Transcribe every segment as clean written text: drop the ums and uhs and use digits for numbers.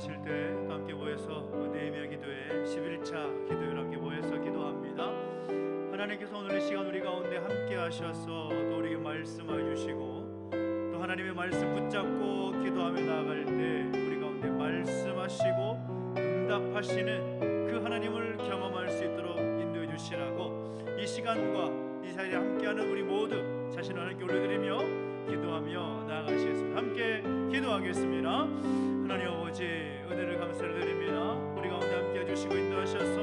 기도하실 때 함께 모여서 네헤미야 기도회 11차 기도회를 함께 모여서 기도합니다. 하나님께서 오늘 이 시간 우리 가운데 함께 하셔서 또 우리에게 말씀해 주시고 또 하나님의 말씀 붙잡고 기도하며 나아갈 때 우리 가운데 말씀하시고 응답하시는 그 하나님을 경험할 수 있도록 인도해 주시라고 이 시간과 이 자리에 함께하는 우리 모두 자신을 하나님께 올려드리며 기도하며 나아가시겠습니다. 함께 기도하겠습니다. 하나님 아버지, 은혜를 감사를 드립니다. 우리 가운데 함께 해주시고 인도하셔서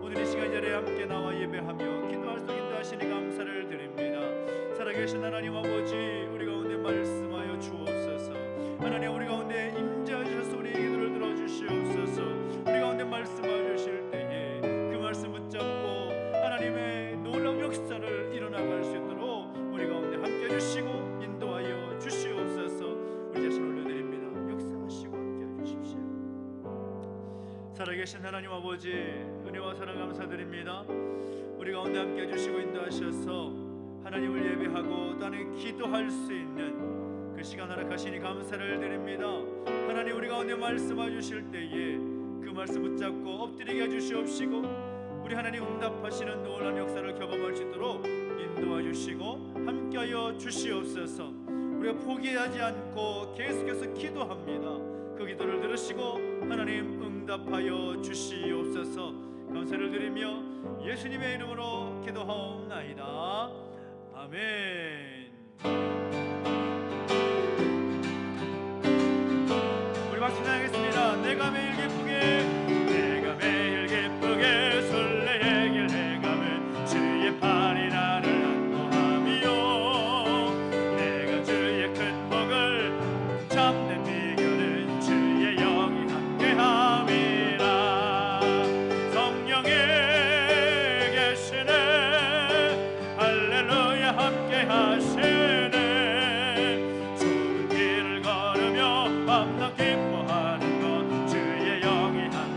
오늘 이 시간 자리에 함께 나와 예배하며 기도할 수 인도하시니 감사를 드립니다. 살아계신 하나님 아버지, 우리 가운데 말씀하여 주옵소서. 하나님, 우리 가운데 임재하셔서 우리 기도를 들어주시옵소서. 우리 가운데 말씀하여 주실 때에 그 말씀 붙잡고 하나님의 놀라운 역사를 일어나갈 수 있도록 우리 가운데 함께 해주시고 인도하여 주시옵소서. 우리 자신 올려드립니다. 역사하시고 함께 해주십시오. 살아계신 하나님 아버지, 은혜와 사랑 감사드립니다. 우리 가운데 함께 해주시고 인도하셔서 하나님을 예배하고 또한 기도할 수 있는 그 시간 허락하시니 감사를 드립니다. 하나님, 우리 가운데 말씀해 주실 때에 그 말씀 붙잡고 엎드리게 해주시옵시고 우리 하나님 응답하시는 놀라운 역사를 경험할 수 있도록 인도해 주시고 함께하여 주시옵소서. 우리가 포기하지 않고 계속해서 기도합니다. 그 기도를 들으시고 하나님 응답하여 주시옵소서. 감사를 드리며 예수님의 이름으로 기도하옵나이다. 아멘. 우리 박수 나가겠습니다. 내가 매일 기쁘게, 내가 매일 기쁘게 술래의 길 행하면 주의 팔이 나를 안보하며 내가 주의 큰 복을 잡는 비결은 주의 영이 함께함이라. 성령이 계시네, 할렐루야 함께하시네. 좁은 길을 걸으며 밤낮 기뻐하는 것 주의 영이 함께하시네.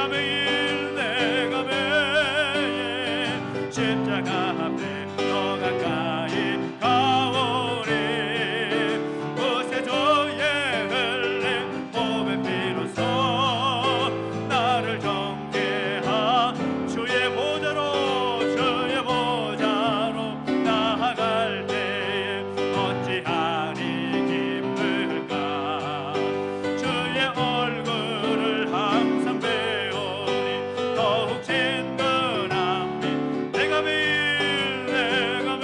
내가 매일 내가 매일 십자가 앞에 더 가까이 가오리 구세주의 흘린 보배 피로써 나를 정케하 주의 보좌로 나아갈 때에 어찌하리 기쁠까 주의 얼굴을 항상 배우니 더욱 친근함이 내가 매일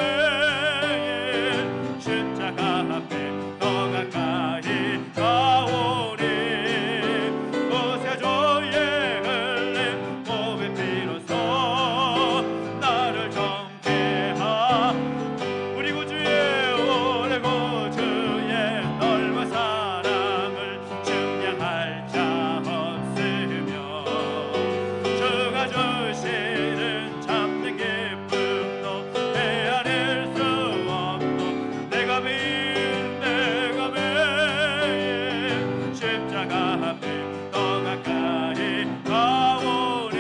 십자가 앞에 더 가까이 가오리 구세주의 흘린 보배 피로써 나를 정케하 우리 구주의 오래 구주의 넓은 사랑을 증량할 자 없으며 주가 주시는 참된 기쁨도 헤아릴 수 없고 내가 매일 십자가 앞에 더 가까이 가오리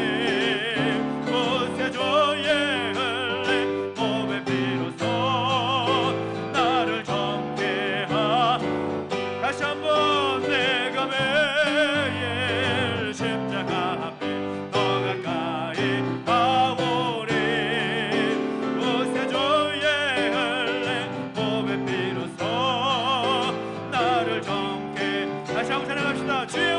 구세주의 흘린 보배 피로써 나를 정케하 다시 한번 내가 매일 십자가 앞에 더 가까이 가오리 구세주의 흘린 보배 피로써 나를 정케 다시 한번 찬양합시다. 주의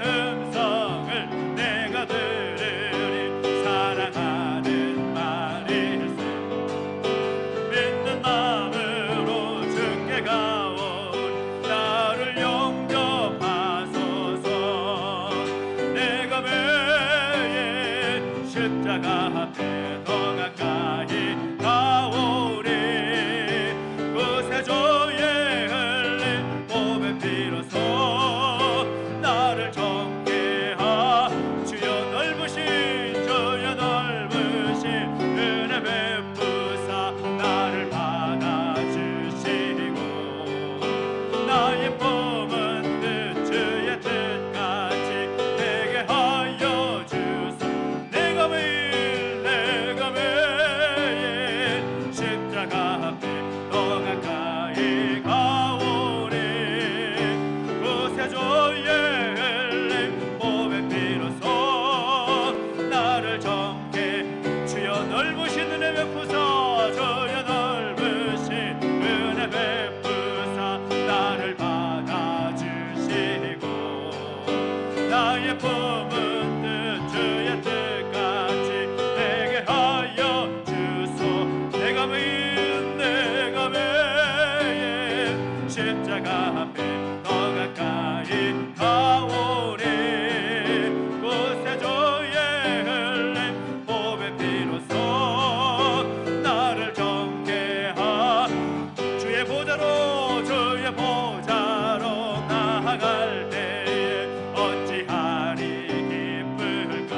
음성을 내가 들으리 사랑하는 말일세 믿는 마음으로 주께 가오리 나를 영접하소서 내가 매일 십자가 앞에 더 가까이 가오리 구세주의 흘린 보배 피로써 나를 정케하 주여 넓으신 은혜 베푸사 나를 받아주시고 나의 품은 뜻 주의 뜻같이 내게 하여 주소 내가 매일 십자가 앞에 더 가까이 가오리 구세주의 흘린 보배 피로써 나를 정케 주여 넓으신 은혜 베푸사 주여 넓으신 은혜 베푸사 나를 받아주시고 나의 품은 뜻 주의 뜻같이 내게 하여 주소 내가 매일 십자가 앞에 더 가까이 가오리 구세주의 흘린 보배 피로써 나를 정케하 주의 보좌로 나아갈 때에 어찌하리 기쁠까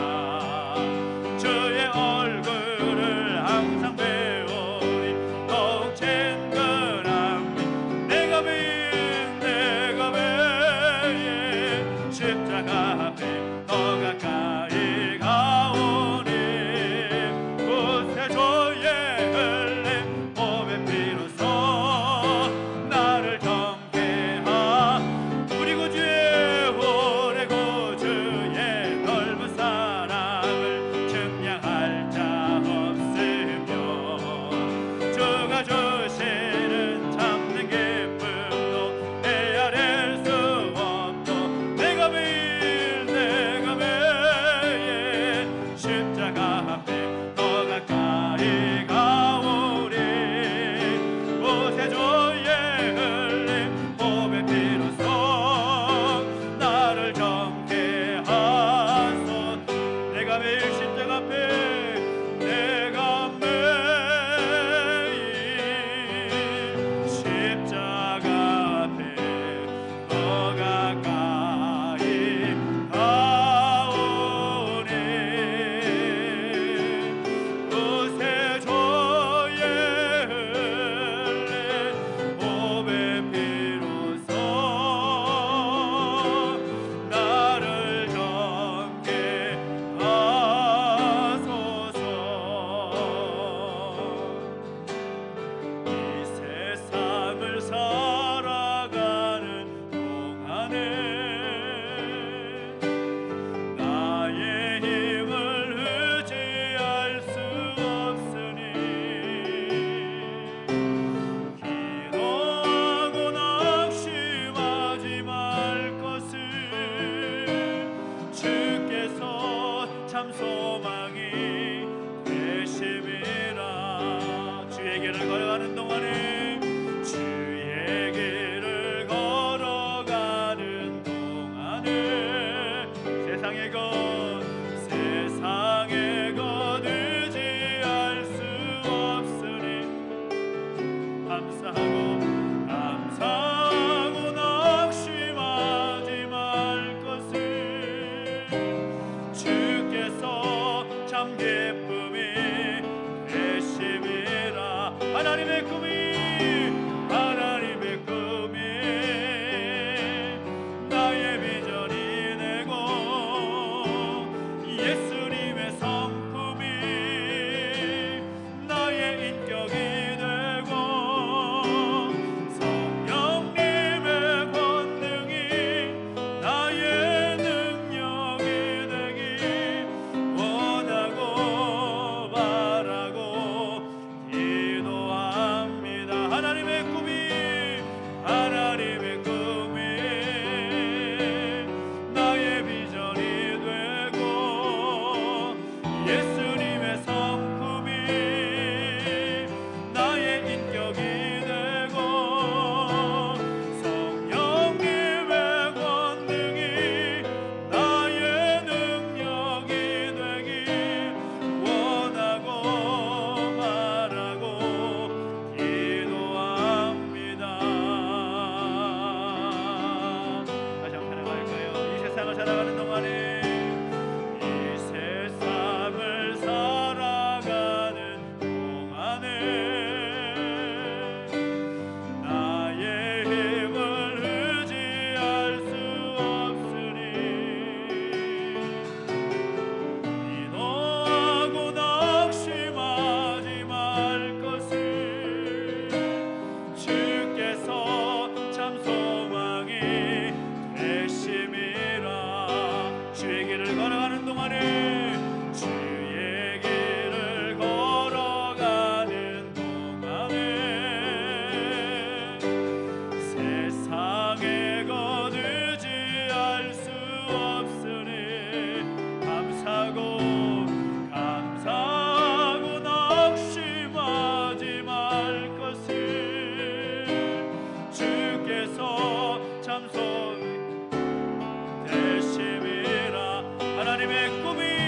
주의 얼굴을 항상 배우니 더욱 친근함이 내가 매일 십자가 앞에 더 가까이 가오니 구세주의 흘린 보배 피로써 나를 정케하 우리 구주의 오래 구주의 넓은 사랑을 증량할 자 없으며 주가 주시는 참된 기쁨도 헤아릴 수 없고 내가 매일 십자가 앞에 더 가까이 가오리 구세주의 흘린 보배 피로써 나를 정케하소 내가 매일 십자가 앞에 내가 매일 십자가 앞에 더 가까이 가오리 구세주의 흘린 보배 피로써 나를 정케하소 참 소망이 되심이라. 주의 길을 걸어가는 동안에 주의 길을 걸어가는 동안에 세상의 것 의지할 수 없으니 감사하고 낙심하지 말 것을 주께서 참 기쁨이 되심이라. 하나님의 꿈이 나의 비전이 되고 예수님의 성품이 나의 인격이 되고 성령님의 권능이 나의 능력이 되기 원하고 바라고 기도합니다. 하나님의 꿈이 나의 비전이 되고 예수님의 성품이 나의 인격이 되고 성령님의 권능이 나의 능력이 되기 원하고 바라고 기도합니다. 다시 한번 살아갈까요? 이 세상을 살아가는 동안에 나의 힘을 의지할 수 없으니 기도하고 낙심하지 말 것을 주께서 참 소망이 되심이라. 주의 길을 걸어가는 동안에 세상의 것 의지할 수 없으니 감사하고 낙심하지 말 것을 주께서 참 소망이 되심이라. 하나님의 꿈이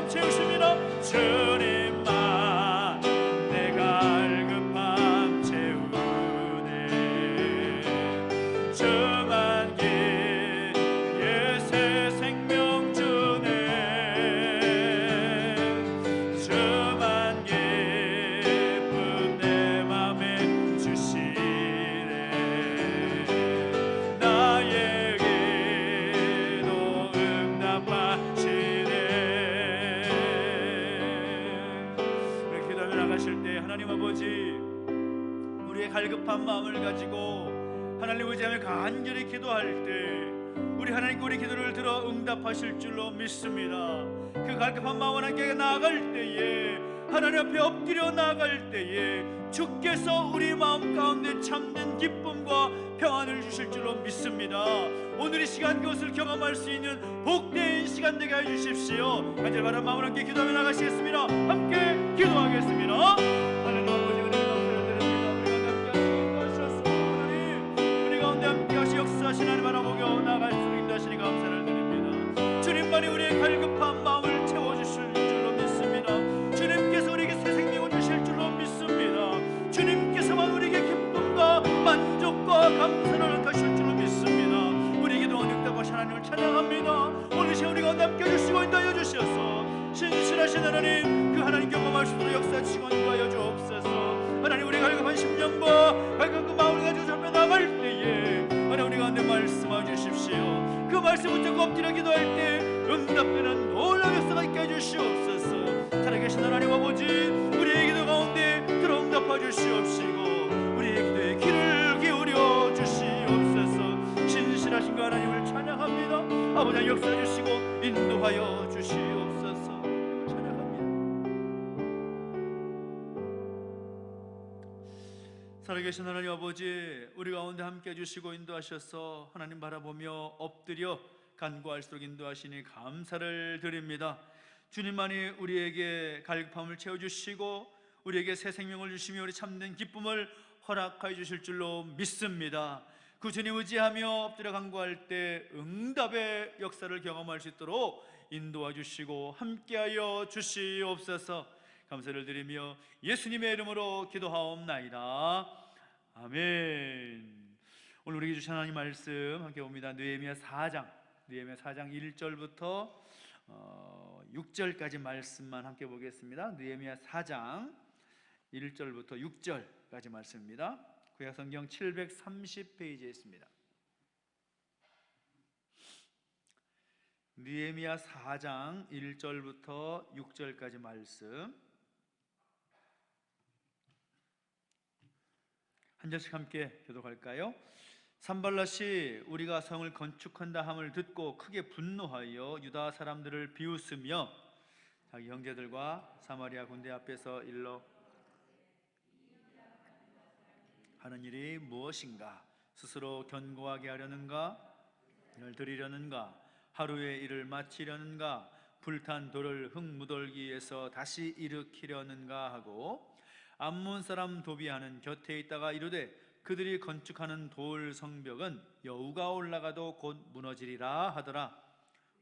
갈급함 채우십니다. 주님만 내 갈급함 채우네. 주만 기쁘게 새 생명 주네. 주만 기쁨 내 맘에 주시네. 나의 기도 응답하시네. 우리 기도하며 나가실 때 하나님 아버지, 우리의 갈급한 마음을 가지고 하나님 의지하며 간절히 기도할 때 우리 하나님께 우리 기도를 들어 응답하실 줄로 믿습니다. 그 갈급한 마음을 함께 나아갈 때에, 하나님 앞에 엎드려 나아갈 때에 주께서 우리 마음 가운데 참된 기쁨과 평안을 주실 줄로 믿습니다. 오늘 이 시간 그것을 경험할 수 있는 복된 시간 되게 해주십시오. 간절히 바라는 마음으로 함께 기도하며 나가시겠습니다. 함께 기도하겠습니다. 하나님 아버지, 은혜 감사를 드립니다. 우리 가운데 함께 하시 역사하신 하나님 바라보며 나갈수록 인도하시니 감사를 드립니다. 주님만이 우리의 갈급한 마음을 채워주실 줄로 믿습니다. 주님께서 우리에게 새 생명을 주실 줄로 믿습니다. 주님께서만 우리에게 기쁨과 만족과 감사를 하실 줄로 믿습니다. 우리에게 동안 응답하신 하나님을 찬양합니다. 오늘 시간 우리가 함께 해주시고 인도하여 주셔서 신실하신 하나님, 그 하나님 경험할 수 있도록 역사하시고 인도하여 주옵소서. 하나님, 우리 갈급한 심령과 갈급한 그 마음을 가지고 잡혀 나갈 때에 하나님 우리 가운데 말씀하여 주십시오. 그 말씀 붙잡고 엎드려 기도할 때 응답되는 놀라운 역사가 있게 해주시옵소서. 살아계신 하나님 아버지, 우리의 기도 가운데 들어 응답하여 주시옵시고 우리의 기도에 귀를 기울여 주시옵소서. 신실하신 그 하나님을 찬양합니다. 아버지, 역사해 주시고 인도하여 주시옵소서. 찬양합니다. 살아계신 하나님 아버지, 우리 가운데 함께 해주시고 인도하셔서 하나님 바라보며 엎드려 간구할수록 인도하시니 감사를 드립니다. 주님만이 우리에게 갈급함을 채워주시고 우리에게 새 생명을 주시며 우리 참된 기쁨을 허락하여 주실 줄로 믿습니다. 그 주님 의지하며 엎드려 간구할 때 응답의 역사를 경험할 수 있도록 인도해 주시고 함께하여 주시옵소서. 감사를 드리며 예수님의 이름으로 기도하옵나이다. 아멘. 오늘 우리에게 주신 하나님 말씀 함께 봅니다. 느헤미야 4장 1절부터 6절까지 말씀만 함께 보겠습니다. 느헤미야 4장 1절부터 6절까지 말씀입니다. 구약성경 730페이지에 있습니다. 느헤미야 4장 1절부터 6절까지 말씀 한 절씩 함께 교독할까요? 산발랏이 우리가 성을 건축한다 함을 듣고 크게 분노하여 유다 사람들을 비웃으며 자기 형제들과 사마리아 군대 앞에서 일러 하는 일이 무엇인가? 스스로 견고하게 하려는가? 일을 드리려는가? 하루의 일을 마치려는가? 불탄 돌을 흙무더기에서 다시 일으키려는가 하고 암몬 사람 도비아는 곁에 있다가 이르되 그들이 건축하는 돌 성벽은 여우가 올라가도 곧 무너지리라 하더라.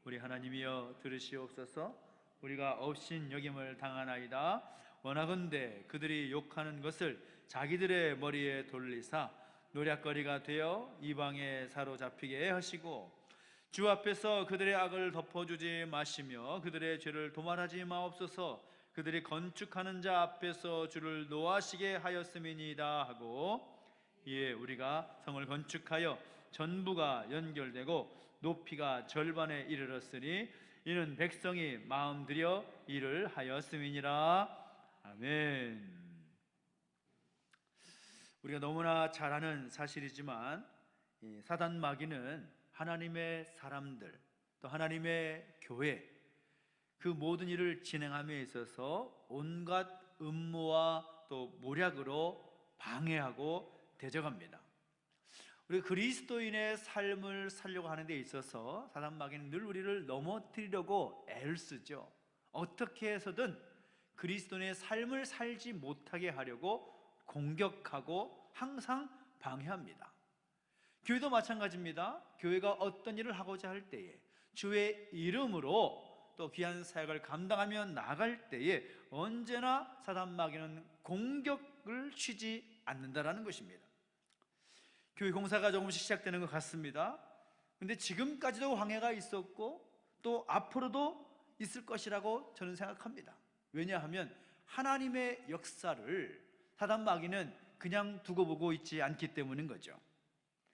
우리 하나님이여 들으시옵소서. 우리가 업신 여김을 당하나이다. 원하건대 그들이 욕하는 것을 자기들의 머리에 돌리사 노략거리가 되어 이방에 사로잡히게 하시고 주 앞에서 그들의 악을 덮어주지 마시며 그들의 죄를 도말하지 마옵소서. 그들이 건축하는 자 앞에서 주를 노하시게 하였음이니이다 하고 이에 우리가 성을 건축하여 전부가 연결되고 높이가 절반에 이르렀으니 이는 백성이 마음 들여 일을 하였음이니라. 아멘. 우리가 너무나 잘 아는 사실이지만 사단 마귀는 하나님의 사람들 또 하나님의 교회 그 모든 일을 진행함에 있어서 온갖 음모와 또 모략으로 방해하고 대적합니다. 우리 그리스도인의 삶을 살려고 하는 데 있어서 사단 마귀는 늘 우리를 넘어뜨리려고 애를 쓰죠. 어떻게 해서든 그리스도인의 삶을 살지 못하게 하려고 공격하고 항상 방해합니다. 교회도 마찬가지입니다. 교회가 어떤 일을 하고자 할 때에 주의 이름으로 또 귀한 사역을 감당하며 나갈 때에 언제나 사단 마귀는 공격을 쉬지 않는다라는 것입니다. 교회 공사가 조금씩 시작되는 것 같습니다. 근데 지금까지도 황해가 있었고 또 앞으로도 있을 것이라고 저는 생각합니다. 왜냐하면 하나님의 역사를 사단 마귀는 그냥 두고 보고 있지 않기 때문인 거죠.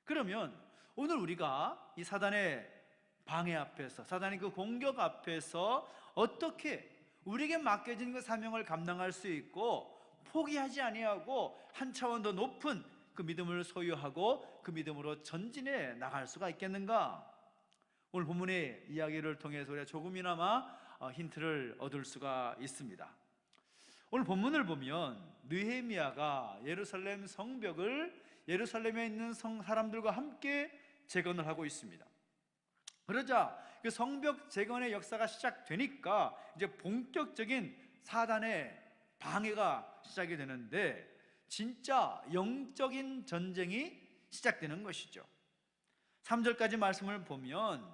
그러면 오늘 우리가 이 사단의 방해 앞에서, 사단의 그 공격 앞에서 어떻게 우리에게 맡겨진 그 사명을 감당할 수 있고 포기하지 아니하고 한 차원 더 높은 그 믿음을 소유하고 그 믿음으로 전진해 나갈 수가 있겠는가? 오늘 본문의 이야기를 통해서 우리가 조금이나마 힌트를 얻을 수가 있습니다. 오늘 본문을 보면 느헤미야가 예루살렘 성벽을 예루살렘에 있는 사람들과 함께 재건을 하고 있습니다. 그러자 그 성벽 재건의 역사가 시작되니까 이제 본격적인 사단의 방해가 시작이 되는데 진짜 영적인 전쟁이 시작되는 것이죠. 3절까지 말씀을 보면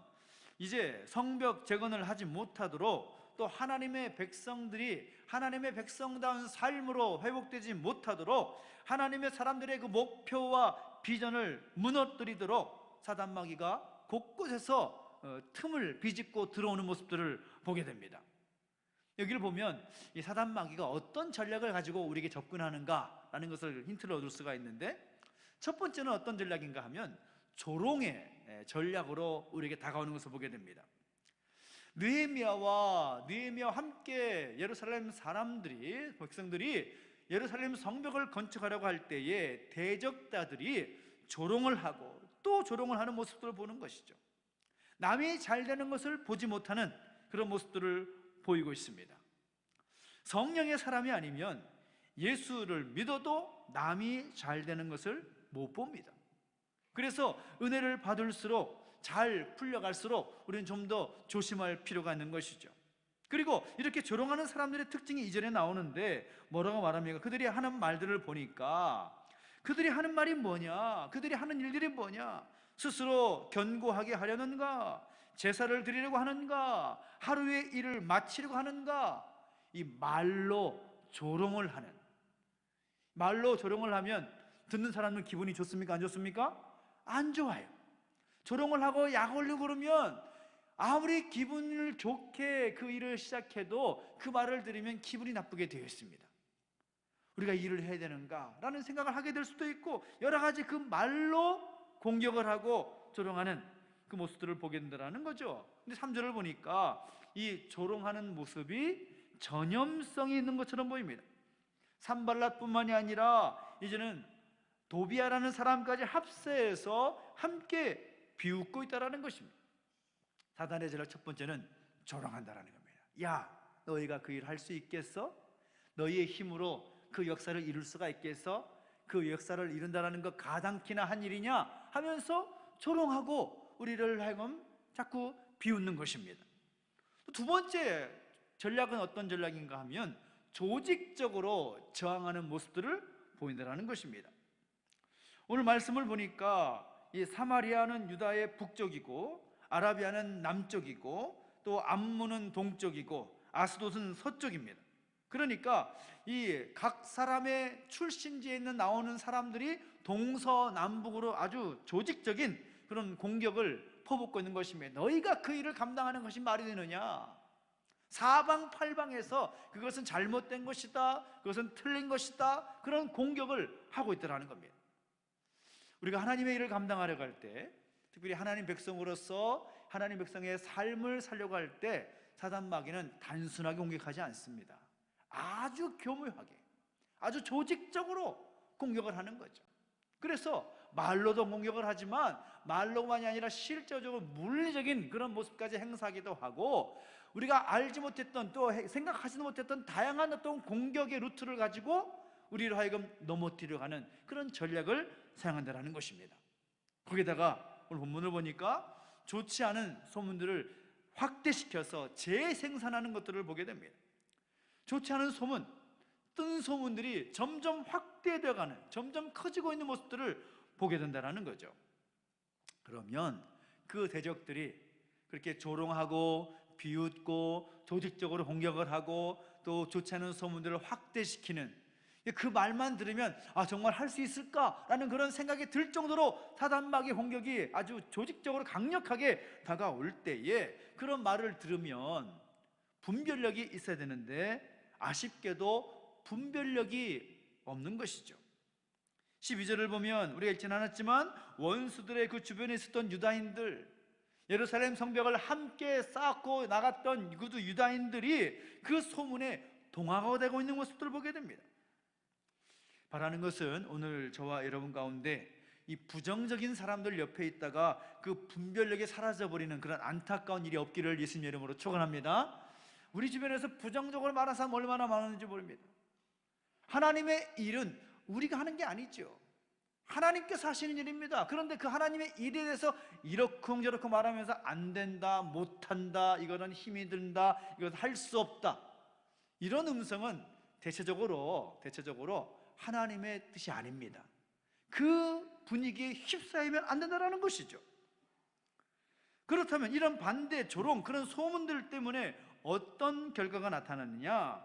이제 성벽 재건을 하지 못하도록 또 하나님의 백성들이 하나님의 백성다운 삶으로 회복되지 못하도록 하나님의 사람들의 그 목표와 비전을 무너뜨리도록 사단 마귀가 곳곳에서 틈을 비집고 들어오는 모습들을 보게 됩니다. 여기를 보면 이 사단 마귀가 어떤 전략을 가지고 우리에게 접근하는가라는 것을 힌트를 얻을 수가 있는데, 첫 번째는 어떤 전략인가 하면 조롱의 전략으로 우리에게 다가오는 것을 보게 됩니다. 느헤미야와 함께 예루살렘 사람들이, 백성들이 예루살렘 성벽을 건축하려고 할 때에 대적자들이 조롱을 하고 또 조롱을 하는 모습들을 보는 것이죠. 남이 잘 되는 것을 보지 못하는 그런 모습들을 보이고 있습니다. 성령의 사람이 아니면 예수를 믿어도 남이 잘 되는 것을 못 봅니다. 그래서 은혜를 받을수록 잘 풀려갈수록 우리는 좀 더 조심할 필요가 있는 것이죠. 그리고 이렇게 조롱하는 사람들의 특징이 이전에 나오는데 뭐라고 말합니까? 그들이 하는 말들을 보니까 그들이 하는 말이 뭐냐? 그들이 하는 일들이 뭐냐? 스스로 견고하게 하려는가? 제사를 드리려고 하는가? 하루의 일을 마치려고 하는가? 이 말로 조롱을 하는, 말로 조롱을 하면 듣는 사람은 기분이 좋습니까? 안 좋습니까? 안 좋아요. 조롱을 하고 약 올리고 그러면 아무리 기분을 좋게 그 일을 시작해도 그 말을 들으면 기분이 나쁘게 되어 있습니다. 우리가 일을 해야 되는가? 라는 생각을 하게 될 수도 있고, 여러 가지 그 말로 공격을 하고 조롱하는 그 모습들을 보게 된다는 거죠. 근데 3절을 보니까 이 조롱하는 모습이 전염성이 있는 것처럼 보입니다. 산발랏뿐만이 아니라 이제는 도비아라는 사람까지 합세해서 함께 비웃고 있다는 것입니다. 사단의 전략 첫 번째는 조롱한다는 겁니다. 야, 너희가 그 일을 할 수 있겠어? 너희의 힘으로 그 역사를 이룰 수가 있겠어? 그 역사를 이룬다는 것 가당키나 한 일이냐? 하면서 조롱하고 우리를 하여금 자꾸 비웃는 것입니다. 두 번째 전략은 어떤 전략인가 하면 조직적으로 저항하는 모습들을 보인다는 것입니다. 오늘 말씀을 보니까 이 사마리아는 유다의 북쪽이고 아라비아는 남쪽이고 또 암몬은 동쪽이고 아스돗은 서쪽입니다. 그러니까 이 각 사람의 출신지에 있는 나오는 사람들이 동서남북으로 아주 조직적인 그런 공격을 퍼붓고 있는 것입니다. 너희가 그 일을 감당하는 것이 말이 되느냐? 사방팔방에서 그것은 잘못된 것이다, 그것은 틀린 것이다, 그런 공격을 하고 있더라는 겁니다. 우리가 하나님의 일을 감당하려고 할 때, 특별히 하나님 백성으로서 하나님 백성의 삶을 살려고 할 때 사단 마귀는 단순하게 공격하지 않습니다. 아주 교묘하게, 아주 조직적으로 공격을 하는 거죠. 그래서 말로도 공격을 하지만 말로만이 아니라 실제적으로 물리적인 그런 모습까지 행사하기도 하고, 우리가 알지 못했던 또 생각하지도 못했던 다양한 어떤 공격의 루트를 가지고 우리를 하여금 넘어뜨리려 하는 그런 전략을 사용한다는 것입니다. 거기다가 오늘 본문을 보니까 좋지 않은 소문들을 확대시켜서 재생산하는 것들을 보게 됩니다. 좋지 않은 소문, 뜬 소문들이 점점 확대되어가는, 점점 커지고 있는 모습들을 보게 된다는 거죠. 그러면 그 대적들이 그렇게 조롱하고 비웃고 조직적으로 공격을 하고 또 좋지 않은 소문들을 확대시키는, 그 말만 들으면 정말 할 수 있을까라는 그런 생각이 들 정도로 사단마귀 공격이 아주 조직적으로 강력하게 다가올 때에 그런 말을 들으면 분별력이 있어야 되는데 아쉽게도 분별력이 없는 것이죠. 12절을 보면 우리가 읽지는 않았지만 원수들의 그 주변에 있었던 유다인들, 예루살렘 성벽을 함께 쌓고 나갔던 그 유다인들이 그 소문에 동화가 되고 있는 모습들을 보게 됩니다. 바라는 것은 오늘 저와 여러분 가운데 이 부정적인 사람들 옆에 있다가 그 분별력이 사라져버리는 그런 안타까운 일이 없기를 예수님 이름으로 축원합니다. 우리 주변에서 부정적으로 말하는 사람 얼마나 많은지 모릅니다. 하나님의 일은 우리가 하는 게 아니죠. 하나님께서 하시는 일입니다. 그런데 그 하나님의 일에 대해서 이러쿵저러쿵 말하면서 안 된다, 못한다, 이거는 힘이 든다, 이건 할 수 없다, 이런 음성은 대체적으로 하나님의 뜻이 아닙니다. 그 분위기에 휩싸이면 안 된다는 것이죠. 그렇다면 이런 반대, 조롱, 그런 소문들 때문에 어떤 결과가 나타나느냐?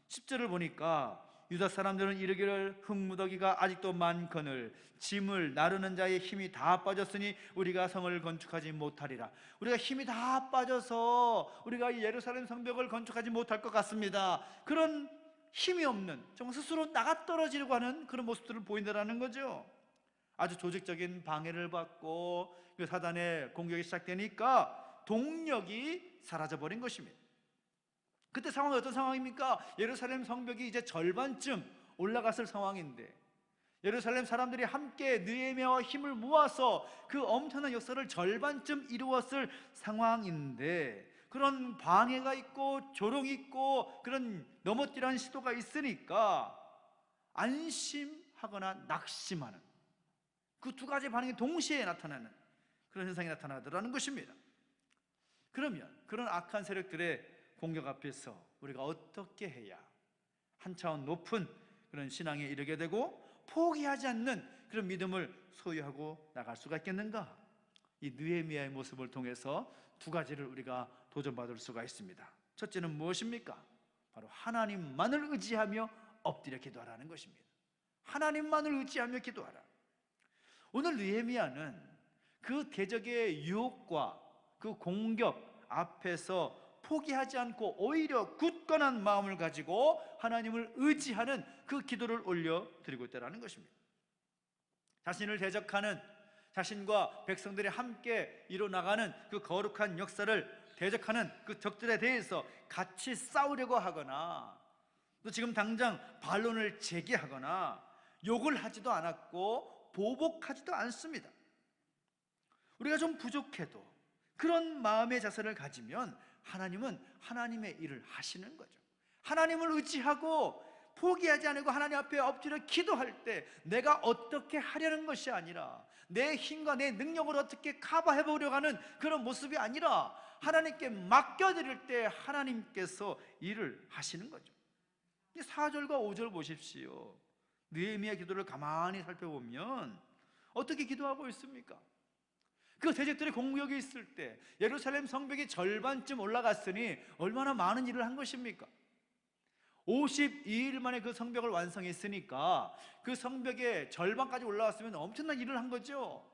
10절을 보니까 유다 사람들은 이르기를 흙무더기가 아직도 많거늘 짐을 나르는 자의 힘이 다 빠졌으니 우리가 성을 건축하지 못하리라. 우리가 힘이 다 빠져서 우리가 예루살렘 성벽을 건축하지 못할 것 같습니다. 그런 힘이 없는, 정말 스스로 나가떨어지려고 하는 그런 모습들을 보인다는 거죠. 아주 조직적인 방해를 받고 그 사단의 공격이 시작되니까 동력이 사라져버린 것입니다. 그때 상황이 어떤 상황입니까? 예루살렘 성벽이 이제 절반쯤 올라갔을 상황인데 예루살렘 사람들이 함께 느헤미야와 힘을 모아서 그 엄청난 역사를 절반쯤 이루었을 상황인데 그런 방해가 있고 조롱이 있고 그런 넘어뜨리는 시도가 있으니까 안심하거나 낙심하는 그 두 가지 반응이 동시에 나타나는 그런 현상이 나타나더라는 것입니다. 그러면 그런 악한 세력들의 공격 앞에서 우리가 어떻게 해야 한 차원 높은 그런 신앙에 이르게 되고 포기하지 않는 그런 믿음을 소유하고 나갈 수가 있겠는가? 이 느헤미야의 모습을 통해서 두 가지를 우리가 도전받을 수가 있습니다. 첫째는 무엇입니까? 바로 하나님만을 의지하며 엎드려 기도하라는 것입니다. 하나님만을 의지하며 기도하라. 오늘 느헤미야는 그 대적의 유혹과 그 공격 앞에서 포기하지 않고 오히려 굳건한 마음을 가지고 하나님을 의지하는 그 기도를 올려드리고 있다는 것입니다. 자신을 대적하는, 자신과 백성들이 함께 이뤄나가는 그 거룩한 역사를 대적하는 그 적들에 대해서 같이 싸우려고 하거나 또 지금 당장 반론을 제기하거나 욕을 하지도 않았고 보복하지도 않습니다. 우리가 좀 부족해도 그런 마음의 자세를 가지면 하나님은 하나님의 일을 하시는 거죠. 하나님을 의지하고 포기하지 않고 하나님 앞에 엎드려 기도할 때 내가 어떻게 하려는 것이 아니라 내 힘과 내 능력으로 어떻게 커버해 보려고 하는 그런 모습이 아니라 하나님께 맡겨드릴 때 하나님께서 일을 하시는 거죠. 4절과 5절 보십시오. 느헤미야 기도를 가만히 살펴보면 어떻게 기도하고 있습니까? 그 대적들의 공격이 있을 때 예루살렘 성벽이 절반쯤 올라갔으니 얼마나 많은 일을 한 것입니까? 52일 만에 그 성벽을 완성했으니까 그 성벽의 절반까지 올라왔으면 엄청난 일을 한 거죠.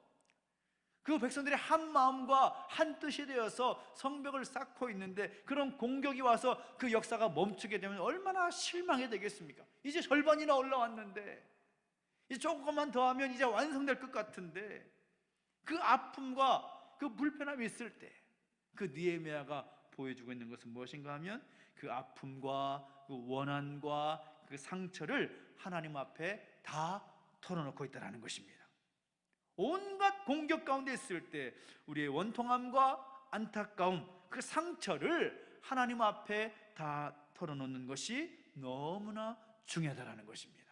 그 백성들이 한 마음과 한 뜻이 되어서 성벽을 쌓고 있는데 그런 공격이 와서 그 역사가 멈추게 되면 얼마나 실망이 되겠습니까? 이제 절반이나 올라왔는데 이제 조금만 더 하면 이제 완성될 것 같은데 그 아픔과 그 불편함이 있을 때 그 느헤미야가 보여주고 있는 것은 무엇인가 하면 그 아픔과 그 원한과 그 상처를 하나님 앞에 다 털어놓고 있다는 것입니다. 온갖 공격 가운데 있을 때 우리의 원통함과 안타까움, 그 상처를 하나님 앞에 다 털어놓는 것이 너무나 중요하다는 것입니다.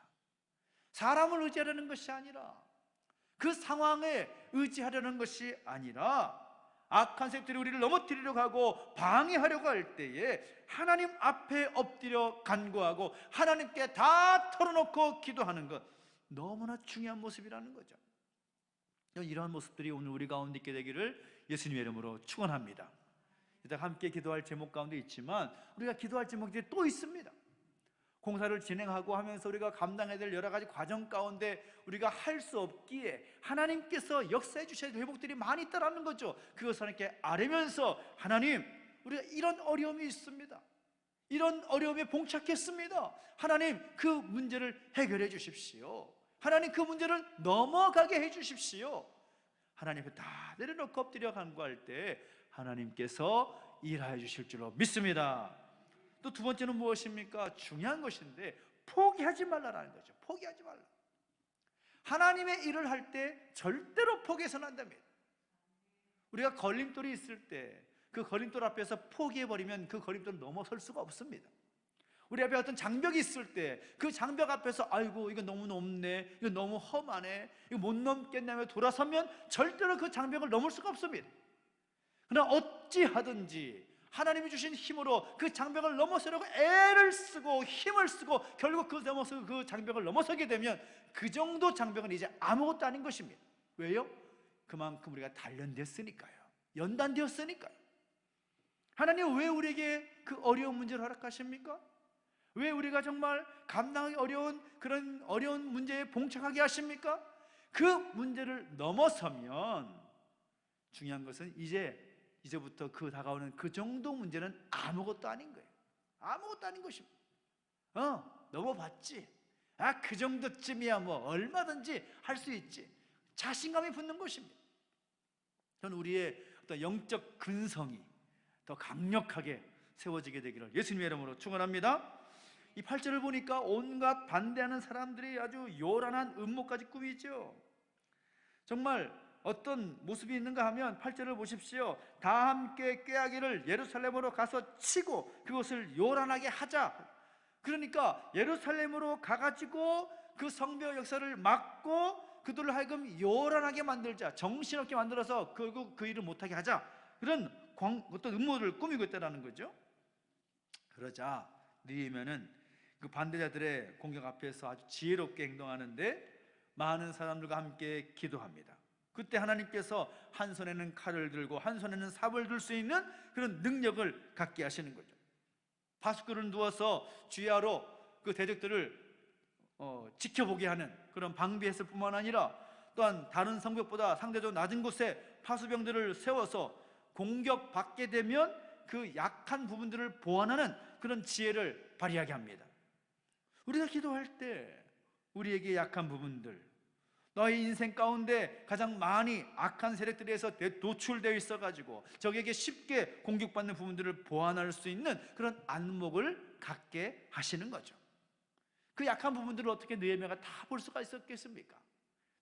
사람을 의지하려는 것이 아니라 그 상황에 의지하려는 것이 아니라 악한 세력들이 우리를 넘어뜨리려고 하고 방해하려고 할 때에 하나님 앞에 엎드려 간구하고 하나님께 다 털어놓고 기도하는 것, 너무나 중요한 모습이라는 거죠. 이러한 모습들이 오늘 우리 가운데 있게 되기를 예수님의 이름으로 축원합니다. 이따 함께 기도할 제목 가운데 있지만 우리가 기도할 제목들이 또 있습니다. 공사를 진행하고 하면서 우리가 감당해야 될 여러 가지 과정 가운데 우리가 할 수 없기에 하나님께서 역사해 주셔야 될 회복들이 많이 있다는 거죠. 그것을 하나님께 아뢰면서, 하나님, 우리가 이런 어려움이 있습니다, 이런 어려움에 봉착했습니다, 하나님 그 문제를 해결해 주십시오, 하나님 그 문제를 넘어가게 해 주십시오. 하나님 앞에 다 내려놓고 엎드려 간구할 때 하나님께서 일하여 주실 줄로 믿습니다. 또 두 번째는 무엇입니까? 중요한 것인데 포기하지 말라라는 거죠. 포기하지 말라. 하나님의 일을 할 때 절대로 포기해서는 안 됩니다. 우리가 걸림돌이 있을 때 그 걸림돌 앞에서 포기해버리면 그 걸림돌을 넘어설 수가 없습니다. 우리 앞에 어떤 장벽이 있을 때 그 장벽 앞에서 아이고 이거 너무 높네, 이거 너무 험하네, 이거 못 넘겠냐며 돌아서면 절대로 그 장벽을 넘을 수가 없습니다. 그러나 어찌하든지 하나님이 주신 힘으로 그 장벽을 넘어서려고 애를 쓰고 힘을 쓰고 결국 그 장벽을 넘어서게 되면 그 정도 장벽은 이제 아무것도 아닌 것입니다. 왜요? 그만큼 우리가 단련됐으니까요. 연단되었으니까요. 하나님 왜 우리에게 그 어려운 문제를 허락하십니까? 왜 우리가 정말 감당하기 어려운 그런 어려운 문제에 봉착하게 하십니까? 그 문제를 넘어서면 중요한 것은 이제부터 그 다가오는 그 정도 문제는 아무것도 아닌 거예요. 아무것도 아닌 것입니다. 넘어봤지. 그 정도쯤이야 뭐 얼마든지 할 수 있지. 자신감이 붙는 것입니다. 저는 우리의 어떤 영적 근성이 더 강력하게 세워지게 되기를 예수님의 이름으로 축원합니다. 이 8절을 보니까 온갖 반대하는 사람들이 아주 요란한 음모까지 꾸미죠. 정말 어떤 모습이 있는가 하면 8절을 보십시오. 다 함께 꾀하기를 예루살렘으로 가서 치고 그것을 요란하게 하자. 그러니까 예루살렘으로 가가지고 그 성벽 역사를 막고 그들을 하여금 요란하게 만들자, 정신없게 만들어서 결국 그 일을 못하게 하자, 그런 어떤 음모를 꾸미고 있다는 거죠. 그러자 느헤미야는 그 반대자들의 공격 앞에서 아주 지혜롭게 행동하는데 많은 사람들과 함께 기도합니다. 그때 하나님께서 한 손에는 칼을 들고 한 손에는 삽을 들 수 있는 그런 능력을 갖게 하시는 거죠. 파수꾼을 두어서 주야로 그 대적들을 지켜보게 하는 그런 방비했을 뿐만 아니라 또한 다른 성벽보다 상대적으로 낮은 곳에 파수병들을 세워서 공격받게 되면 그 약한 부분들을 보완하는 그런 지혜를 발휘하게 합니다. 우리가 기도할 때 우리에게 약한 부분들, 너의 인생 가운데 가장 많이 악한 세력들에서 노출되어 있어가지고 적에게 쉽게 공격받는 부분들을 보완할 수 있는 그런 안목을 갖게 하시는 거죠. 그 약한 부분들을 어떻게 느헤미야가 다 볼 수가 있었겠습니까?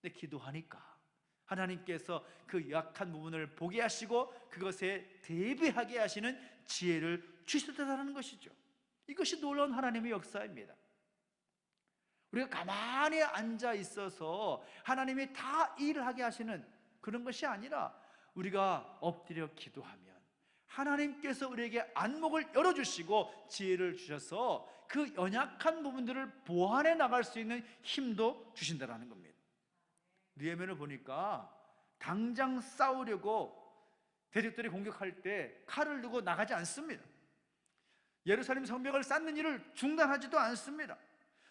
근데 기도하니까 하나님께서 그 약한 부분을 보게 하시고 그것에 대비하게 하시는 지혜를 주셨다는 것이죠. 이것이 놀라운 하나님의 역사입니다. 우리가 가만히 앉아 있어서 하나님이 다 일을 하게 하시는 그런 것이 아니라 우리가 엎드려 기도하면 하나님께서 우리에게 안목을 열어주시고 지혜를 주셔서 그 연약한 부분들을 보완해 나갈 수 있는 힘도 주신다는 겁니다. 느헤미야를 보니까 당장 싸우려고 대적들이 공격할 때 칼을 들고 나가지 않습니다. 예루살렘 성벽을 쌓는 일을 중단하지도 않습니다.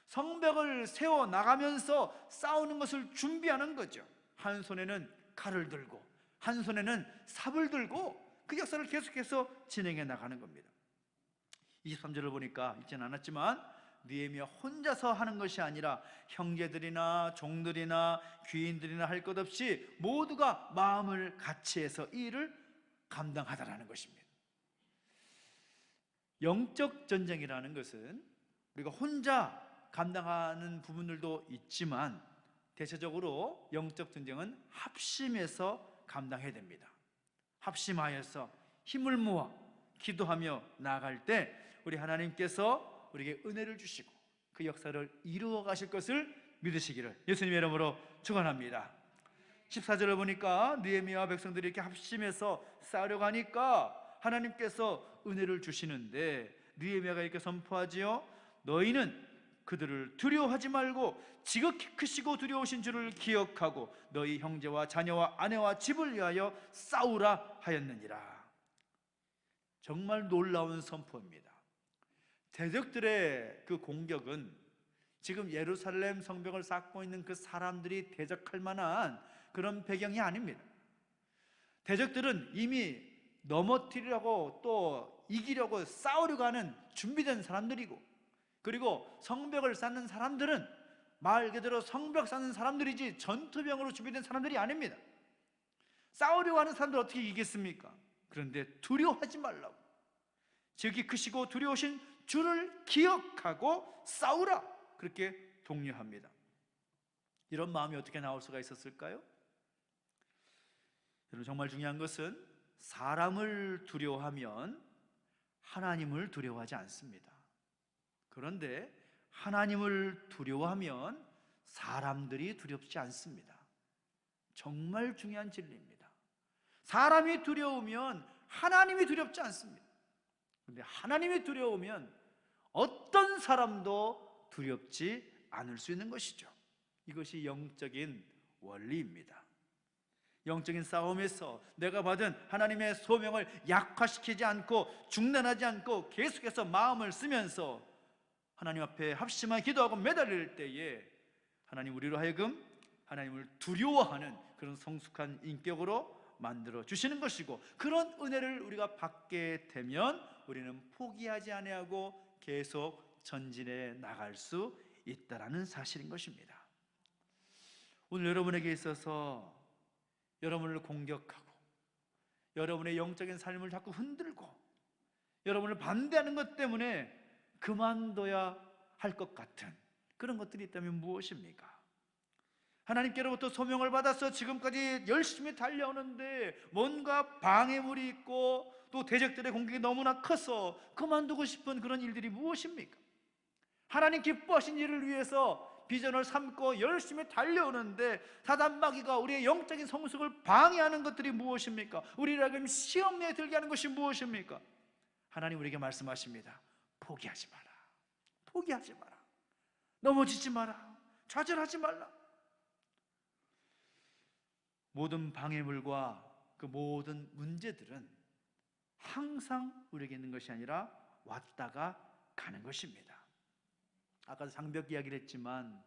성벽을 세워 나가면서 싸우는 것을 준비하는 거죠. 한 손에는 칼을 들고 한 손에는 삽을 들고 그 역사를 계속해서 진행해 나가는 겁니다. 23절을 보니까 있지는 않았지만 느헤미야 혼자서 하는 것이 아니라 형제들이나 종들이나 귀인들이나 할 것 없이 모두가 마음을 같이 해서 이 일을 감당하다라는 것입니다. 영적 전쟁이라는 것은 우리가 혼자 감당하는 부분들도 있지만 대체적으로 영적 전쟁은 합심해서 감당해야 됩니다. 합심하여서 힘을 모아 기도하며 나아갈 때 우리 하나님께서 우리에게 은혜를 주시고 그 역사를 이루어 가실 것을 믿으시기를 예수님의 이름으로 축원합니다. 14절을 보니까 느헤미야와 백성들이 이렇게 합심해서 싸우려고 하니까 하나님께서 은혜를 주시는데 느헤미야가 이렇게 선포하지요. 너희는 그들을 두려워하지 말고 지극히 크시고 두려우신 줄을 기억하고 너희 형제와 자녀와 아내와 집을 위하여 싸우라 하였느니라. 정말 놀라운 선포입니다. 대적들의 그 공격은 지금 예루살렘 성벽을 쌓고 있는 그 사람들이 대적할 만한 그런 배경이 아닙니다. 대적들은 이미 넘어뜨리려고 또 이기려고 싸우려고 하는 준비된 사람들이고, 그리고 성벽을 쌓는 사람들은 말 그대로 성벽 쌓는 사람들이지 전투병으로 준비된 사람들이 아닙니다. 싸우려고 하는 사람들 어떻게 이기겠습니까? 그런데 두려워하지 말라고, 지극히 크시고 두려우신 주를 기억하고 싸우라, 그렇게 독려합니다. 이런 마음이 어떻게 나올 수가 있었을까요? 여러분, 정말 중요한 것은 사람을 두려워하면 하나님을 두려워하지 않습니다. 그런데 하나님을 두려워하면 사람들이 두렵지 않습니다. 정말 중요한 진리입니다. 사람이 두려우면 하나님이 두렵지 않습니다. 그런데 하나님이 두려우면 어떤 사람도 두렵지 않을 수 있는 것이죠. 이것이 영적인 원리입니다. 영적인 싸움에서 내가 받은 하나님의 소명을 약화시키지 않고 중단하지 않고 계속해서 마음을 쓰면서 하나님 앞에 합심하게 기도하고 매달릴 때에 하나님 우리로 하여금 하나님을 두려워하는 그런 성숙한 인격으로 만들어 주시는 것이고, 그런 은혜를 우리가 받게 되면 우리는 포기하지 아니하고 계속 전진해 나갈 수 있다라는 사실인 것입니다. 오늘 여러분에게 있어서 여러분을 공격하고 여러분의 영적인 삶을 자꾸 흔들고 여러분을 반대하는 것 때문에 그만둬야 할 것 같은 그런 것들이 있다면 무엇입니까? 하나님께로부터 소명을 받아서 지금까지 열심히 달려오는데 뭔가 방해물이 있고 또 대적들의 공격이 너무나 커서 그만두고 싶은 그런 일들이 무엇입니까? 하나님 기뻐하신 일을 위해서 비전을 삼고 열심히 달려오는데 사단 마귀가 우리의 영적인 성숙을 방해하는 것들이 무엇입니까? 우리에게 시험에 들게 하는 것이 무엇입니까? 하나님 우리에게 말씀하십니다. 포기하지 마라. 포기하지 마라. 넘어지지 마라. 좌절하지 말라. 모든 방해물과 그 모든 문제들은 항상 우리에게 있는 것이 아니라 왔다가 가는 것입니다. 아까 장벽 이야기를 했지만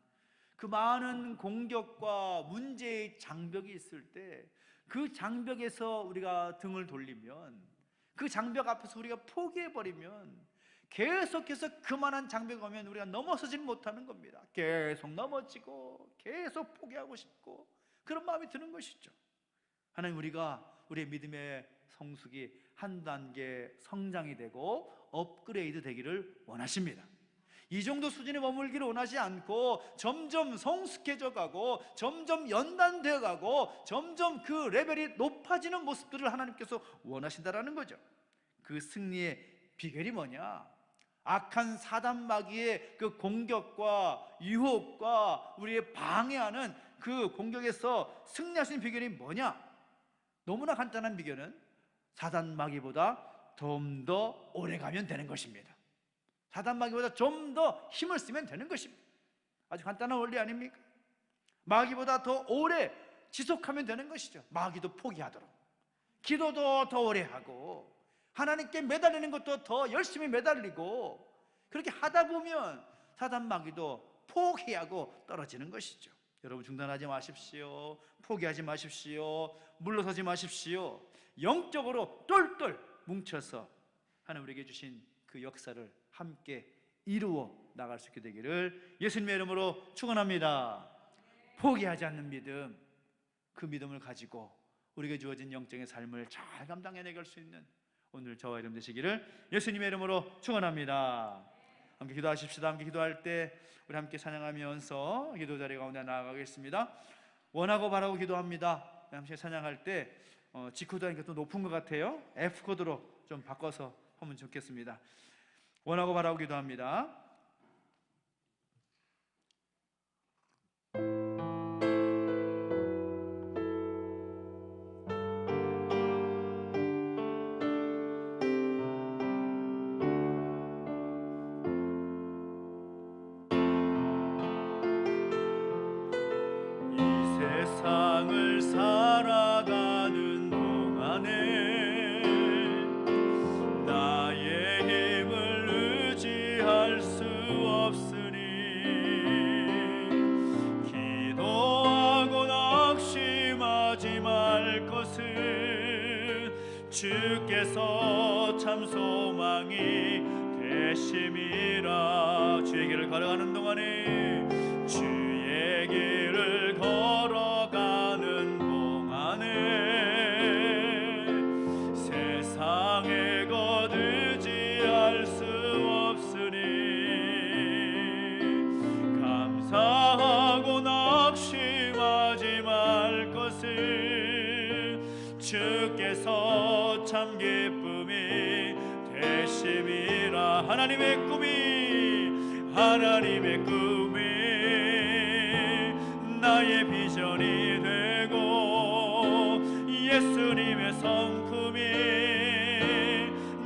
그 많은 공격과 문제의 장벽이 있을 때 그 장벽에서 우리가 등을 돌리면, 그 장벽 앞에서 우리가 포기해버리면 계속해서 그만한 장벽이 오면 우리가 넘어서지 못하는 겁니다. 계속 넘어지고 계속 포기하고 싶고 그런 마음이 드는 것이죠. 하나님 우리가 우리의 믿음의 성숙이 한 단계 성장이 되고 업그레이드 되기를 원하십니다. 이 정도 수준에 머물기를 원하지 않고 점점 성숙해져 가고 점점 연단되어 가고 점점 그 레벨이 높아지는 모습들을 하나님께서 원하신다라는 거죠. 그 승리의 비결이 뭐냐? 악한 사단 마귀의 그 공격과 유혹과 우리의 방해하는 그 공격에서 승리하시는 비결이 뭐냐? 너무나 간단한 비결은 사단 마귀보다 좀 더 오래 가면 되는 것입니다. 사단 마귀보다 좀 더 힘을 쓰면 되는 것입니다. 아주 간단한 원리 아닙니까? 마귀보다 더 오래 지속하면 되는 것이죠. 마귀도 포기하도록, 기도도 더 오래 하고 하나님께 매달리는 것도 더 열심히 매달리고, 그렇게 하다 보면 사단 마귀도 포기하고 떨어지는 것이죠. 여러분 중단하지 마십시오. 포기하지 마십시오. 물러서지 마십시오. 영적으로 똘똘 뭉쳐서 하나님 우리에게 주신 그 역사를 함께 이루어 나갈 수 있게 되기를 예수님의 이름으로 축원합니다. 포기하지 않는 믿음, 그 믿음을 가지고 우리에게 주어진 영적인 삶을 잘 감당해내갈 수 있는 오늘 저와 여러분 되시기를 예수님의 이름으로 축원합니다. 함께 기도하십시다. 함께 기도할 때 우리 함께 찬양하면서 기도 자리 가운데 나아가겠습니다. 원하고 바라고 기도합니다. 함께 찬양할 때 G 코드 하니까 또 높은 것 같아요. F 코드로 좀 바꿔서 하면 좋겠습니다. 원하고 바라고 기도합니다. 이 세상을 살아가는 동안에 주께서 참 소망이 되심이라. 주의 길을 걸어가는 동안에, 주의 길을 걸어가는 동안에 세상에 거두지할 수 없으니 감사하고 낙심하지 말 것을. 주께서 참 기쁨이 되심이라. 하나님의 꿈이 나의 비전이 되고, 예수님의 성품이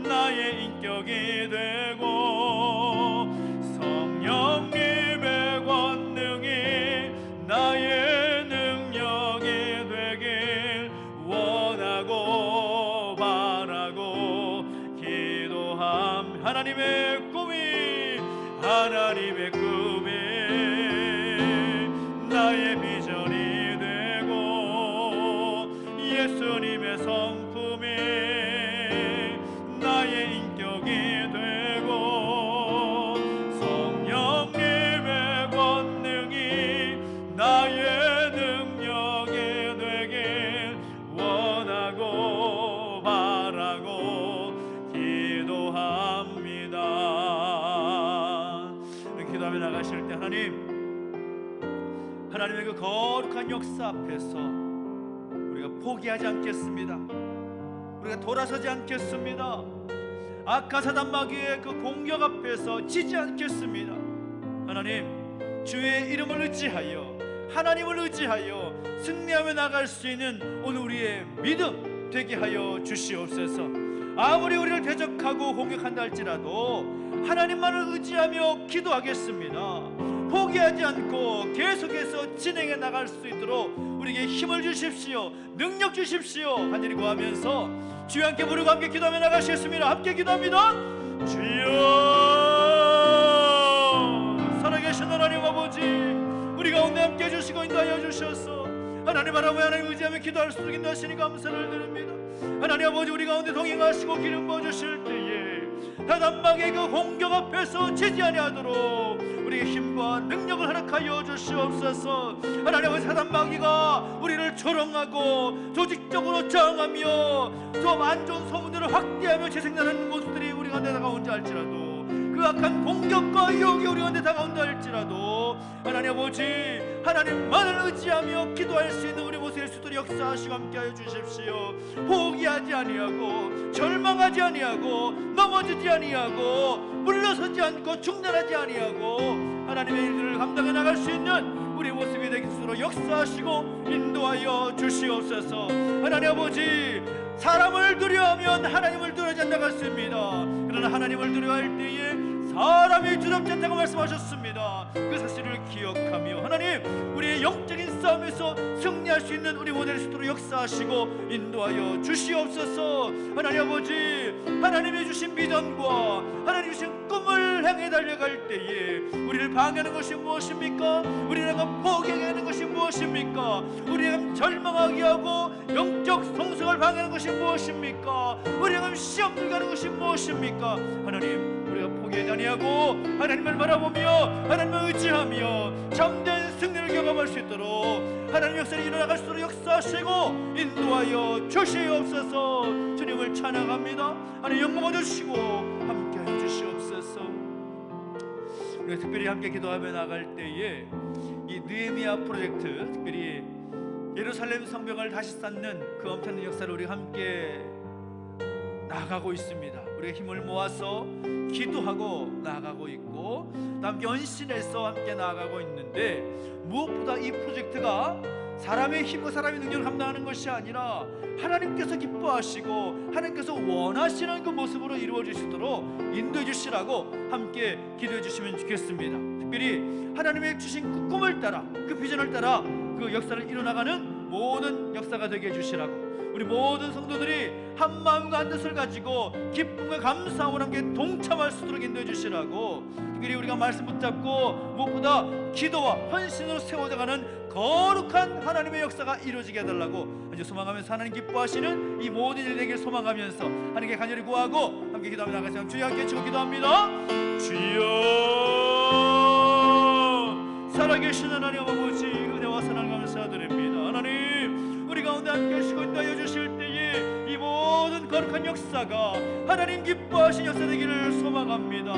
나의 인격이 되고, 성령님의 권능이 나의 능력이 되길 원하고 바라고 기도함. 하나님의 꿈이 나의 비전이 되고, 예수님의 성품이 나의 인격이 되고, 성령님의 권능이 나의 능력이 되길 원하고 바라고 기도합니다. 기도하며 나가실 때 하나님의 그 거룩한 역사 앞에서 우리가 포기하지 않겠습니다. 우리가 돌아서지 않겠습니다. 악한 사단 마귀의 그 공격 앞에서 지지 않겠습니다. 하나님, 주의 이름을 의지하여, 하나님을 의지하여 승리하며 나갈 수 있는 오늘 우리의 믿음 되게 하여 주시옵소서. 아무리 우리를 대적하고 공격한다 할지라도 하나님만을 의지하며 기도하겠습니다. 포기하지 않고 계속해서 진행해 나갈 수 있도록 우리에게 힘을 주십시오. 능력 주십시오. 간절히 구하면서 주여 함께 부르고 함께 기도하며 나가시겠습니다. 함께 기도합니다. 주여, 살아계신 하나님 아버지, 우리 가운데 함께 해주시고 인도하여 주셔서 하나님 바라보며 하나님 의지하며 기도할 수 있게 인도하시니 감사를 드립니다. 하나님 아버지, 우리 가운데 동행하시고 기름 부어주실 때에 사단마귀의 그 공격 앞에서 지지 아니하도록 우리의 힘과 능력을 허락하여 주시옵소서. 하나님 아버지, 사단마귀가 우리를 조롱하고 조직적으로 저항하며 좀 안 좋은 소문들을 확대하며 재생산하는 모습들이 우리 가운데 다가온지 알지라도, 그 악한 공격과 유혹이 우리 가운데 다가온다 할지라도 하나님 아버지, 하나님만을 의지하며 기도할 수 있는 우리 모습의 수도 역사하시고 함께하여 주십시오. 포기하지 아니하고 절망하지 아니하고 넘어지지 아니하고 물러서지 않고 중단하지 아니하고 하나님의 일들을 감당해 나갈 수 있는 우리 모습이 되기로 역사하시고 인도하여 주시옵소서. 하나님 아버지, 사람을 두려워하면 하나님을 두려워하지 않는다고 했습니다. 그러나 하나님을 두려워할 때에 사람이 두렵지 않다고 말씀하셨습니다. 그 사실을 기억하며 하나님, 우리의 영적인 싸움에서 승리할 수 있는 우리 모델 수도로 역사하시고 인도하여 주시옵소서. 하나님 아버지, 하나님이 주신 비전과 하나님이 주신 꿈을 향해 달려갈 때에 우리를 방해하는 것이 무엇입니까? 우리를 포기하게 하는 것이 무엇입니까? 우리를 절망하게 하고 영적 성숙을 방해하는 것이 무엇입니까? 우리를 시험 들게 하는 것이 무엇입니까? 하나님, 우리가 포기하지 아니하고 하나님을 바라보며 하나님을 의지하며 참된 승리를 경험할 수 있도록 하나님 역사를 일어나갈 수 있도록 역사하시고 인도하여 주시옵소서. 주님을 찬양합니다. 하나님 영광 얻으시고 함께하여 주시옵소서. 우리가 특별히 함께 기도하며 나갈 때에 이 느헤미야 프로젝트, 특별히 예루살렘 성벽을 다시 쌓는 그 엄청난 역사를 우리 함께 나아가고 있습니다. 우리가 힘을 모아서 기도하고 나아가고 있고 또 함께 헌신해서 함께 나아가고 있는데, 무엇보다 이 프로젝트가 사람의 힘과 사람의 능력을 감당하는 것이 아니라 하나님께서 기뻐하시고 하나님께서 원하시는 그 모습으로 이루어질 수 있도록 인도해 주시라고 함께 기도해 주시면 좋겠습니다. 특별히 하나님의 주신 그 꿈을 따라, 그 비전을 따라 그 역사를 이뤄나가는 모든 역사가 되게 해주시라고, 우리 모든 성도들이 한 마음과 한 뜻을 가지고 기쁨과 감사함으로 함께 동참할 수 있도록 인도해 주시라고, 특별히 우리가 말씀 붙잡고 무엇보다 기도와 헌신으로 세워져가는 거룩한 하나님의 역사가 이루어지게 해달라고 이제 소망하면서 하나님 기뻐하시는 이 모든 일 되길 소망하면서 하나님께 간절히 구하고 함께 기도하며 나가서 주여 함께 치고 기도합니다. 주여 살아계신 하나님 아버지, 은혜와 사랑 감사드립니다. 하나님 우리 가운데 함께 하시고 인도하여 주실 때에 이 모든 거룩한 역사가 하나님 기뻐하신 역사 되기를 소망합니다.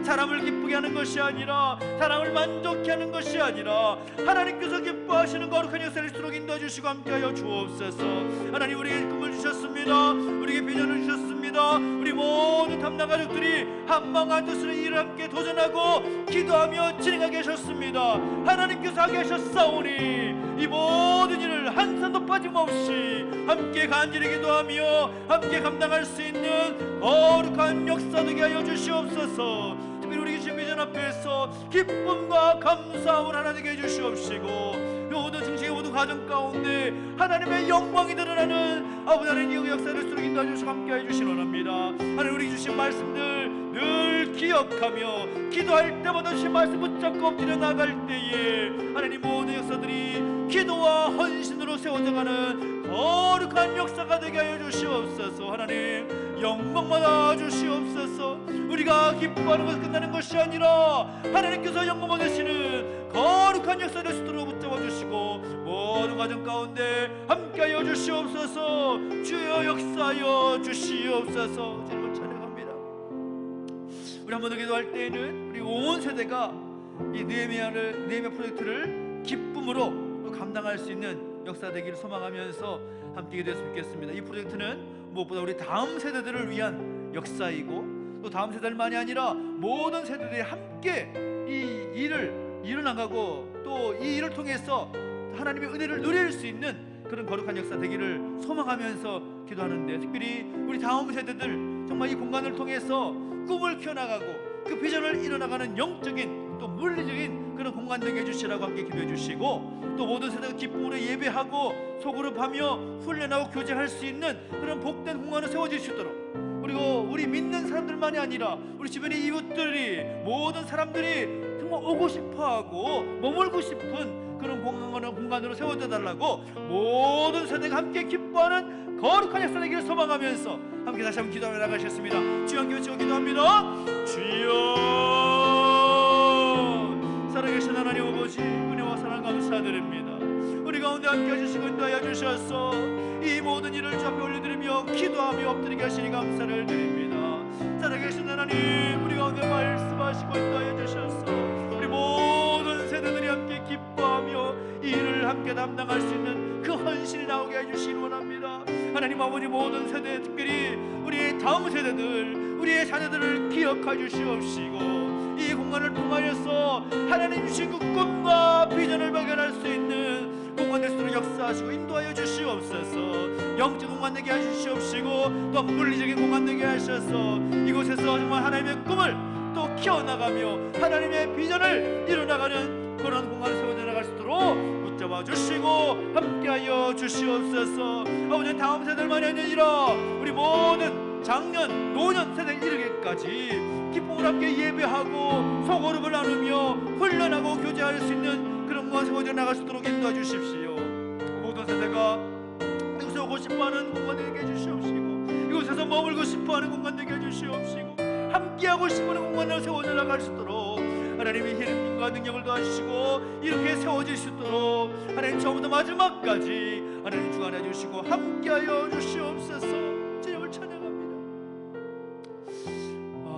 사람을 기쁘게 하는 것이 아니라, 사람을 만족케 하는 것이 아니라 하나님께서 기뻐하시는 거룩한 역사를 있도록 인도해 주시고 함께하여 주옵소서. 하나님 우리에게 꿈을 주셨습니다. 우리에게 비전을 주셨습니다. 우리 모든 담당 가족들이 한마음 뜻으로 일을 함께 도전하고 기도하며 진행하게 하셨습니다. 하나님께서 하게 하셨사오니 이 모든 일을 한 산도 빠짐없이 함께 간절히 기도하며 함께 감당할 수 있는 거룩한 역사 되게 하여 주시옵소서. 특별히 우리 계신 비전 앞에서 기쁨과 감사함을 하나님께 해주시옵시고 모든 정식의 모든 가정 가운데 하나님의 영광이 드러나는 아버지 하나님 역사를 수록 인도해 주시고 함께 해주시기 원합니다. 하나님 우리 주신 말씀들 늘 기억하며 기도할 때마다 주신 말씀 붙잡고 엎드려 나갈 때에 하나님 모든 역사들이 기도와 헌신으로 세워져가는 거룩한 역사가 되게 하여 주시옵소서. 하나님 영광받아 주시옵소서. 우리가 기뻐하는 것은 끝나는 것이 아니라 하나님께서 영광 받으시는 거룩한 역사 될 수 있도록 붙잡아 주시고 모든 가정 가운데 함께하여 주시옵소서. 주여 역사하여 주시옵소서. 주님을 찬양합니다. 우리 한 번 더 기도할 때에는 우리 온 세대가 이 느헤미야 프로젝트를 기쁨으로 또 감당할 수 있는 역사 되기를 소망하면서 함께 기도했으면 좋겠습니다. 이 프로젝트는 무엇보다 우리 다음 세대들을 위한 역사이고 또 다음 세대들만이 아니라 모든 세대들이 함께 이 일을 이뤄나가고 또 이 일을 통해서 하나님의 은혜를 누릴 수 있는 그런 거룩한 역사 되기를 소망하면서 기도하는데, 특별히 우리 다음 세대들 정말 이 공간을 통해서 꿈을 키워나가고 그 비전을 이뤄나가는 영적인 또 물리적인 그런 공간 되게 해주시라고 함께 기도해 주시고, 또 모든 세대가 기쁨으로 예배하고 소그룹하며 훈련하고 교제할 수 있는 그런 복된 공간을 세워질 수 있도록, 그리고 우리 믿는 사람들만이 아니라 우리 주변의 이웃들이 모든 사람들이 정말 오고 싶어하고 머물고 싶은 그런 공간으로 세워져 달라고 모든 세대가 함께 기뻐하는 거룩한 역사 되기를 소망하면서 함께 다시 한번 기도하며 나가셨습니다. 주여 함께 외치고 기도합니다. 주여 살아계신 하나님 아버지, 은혜와 사랑 감사드립니다. 우리 가운데 함께 하시고 인도하여 주셔서 이 모든 일을 주 앞에 올려드리며 기도하며 엎드리게 하시니 감사를 드립니다. 살아계신 하나님, 우리 가운데 말씀하시고 인도하여 주셔서 우리 모든 세대들이 함께 기뻐하며 이 일을 함께 담당할 수 있는 그 헌신이 나오게 해주시기 원합니다. 하나님 아버지, 모든 세대, 특별히 우리의 다음 세대들, 우리의 자녀들을 기억해 주시옵시고 이 공간을 통하여서 하나님 주신 그 꿈과 비전을 발견할 수 있는 공간 될 수 있도록 역사하시고 인도하여 주시옵소서. 영적 공간 되게 하시옵시고 또 물리적인 공간 되게 하셔서 이곳에서 정말 하나님의 꿈을 또 키워나가며 하나님의 비전을 이뤄나가는 그런 공간을 세워져 나갈 수 있도록 붙잡아 주시고 함께하여 주시옵소서. 아버지, 다음 세대만이 아니라 우리 모든 장년, 노년 세대에 이르기까지 기쁨을 함께 예배하고 소그룹을 나누며 훈련하고 교제할 수 있는 그런 공간 세워져 나갈 수 있도록 인도해 주십시오. 모든 세대가 이곳에 오고 싶어하는 공간 되게 해주시옵시고 이곳에서 머물고 싶어하는 공간 되게 해주시옵시고 함께하고 싶은 공간을 세워져 나갈 수 있도록 하나님의 힘과 능력을 더하시고 이렇게 세워질 수 있도록 하나님 처음부터 마지막까지 하나님 주관해 주시고 함께하여 주시옵소서. 주님을 찬양합니다.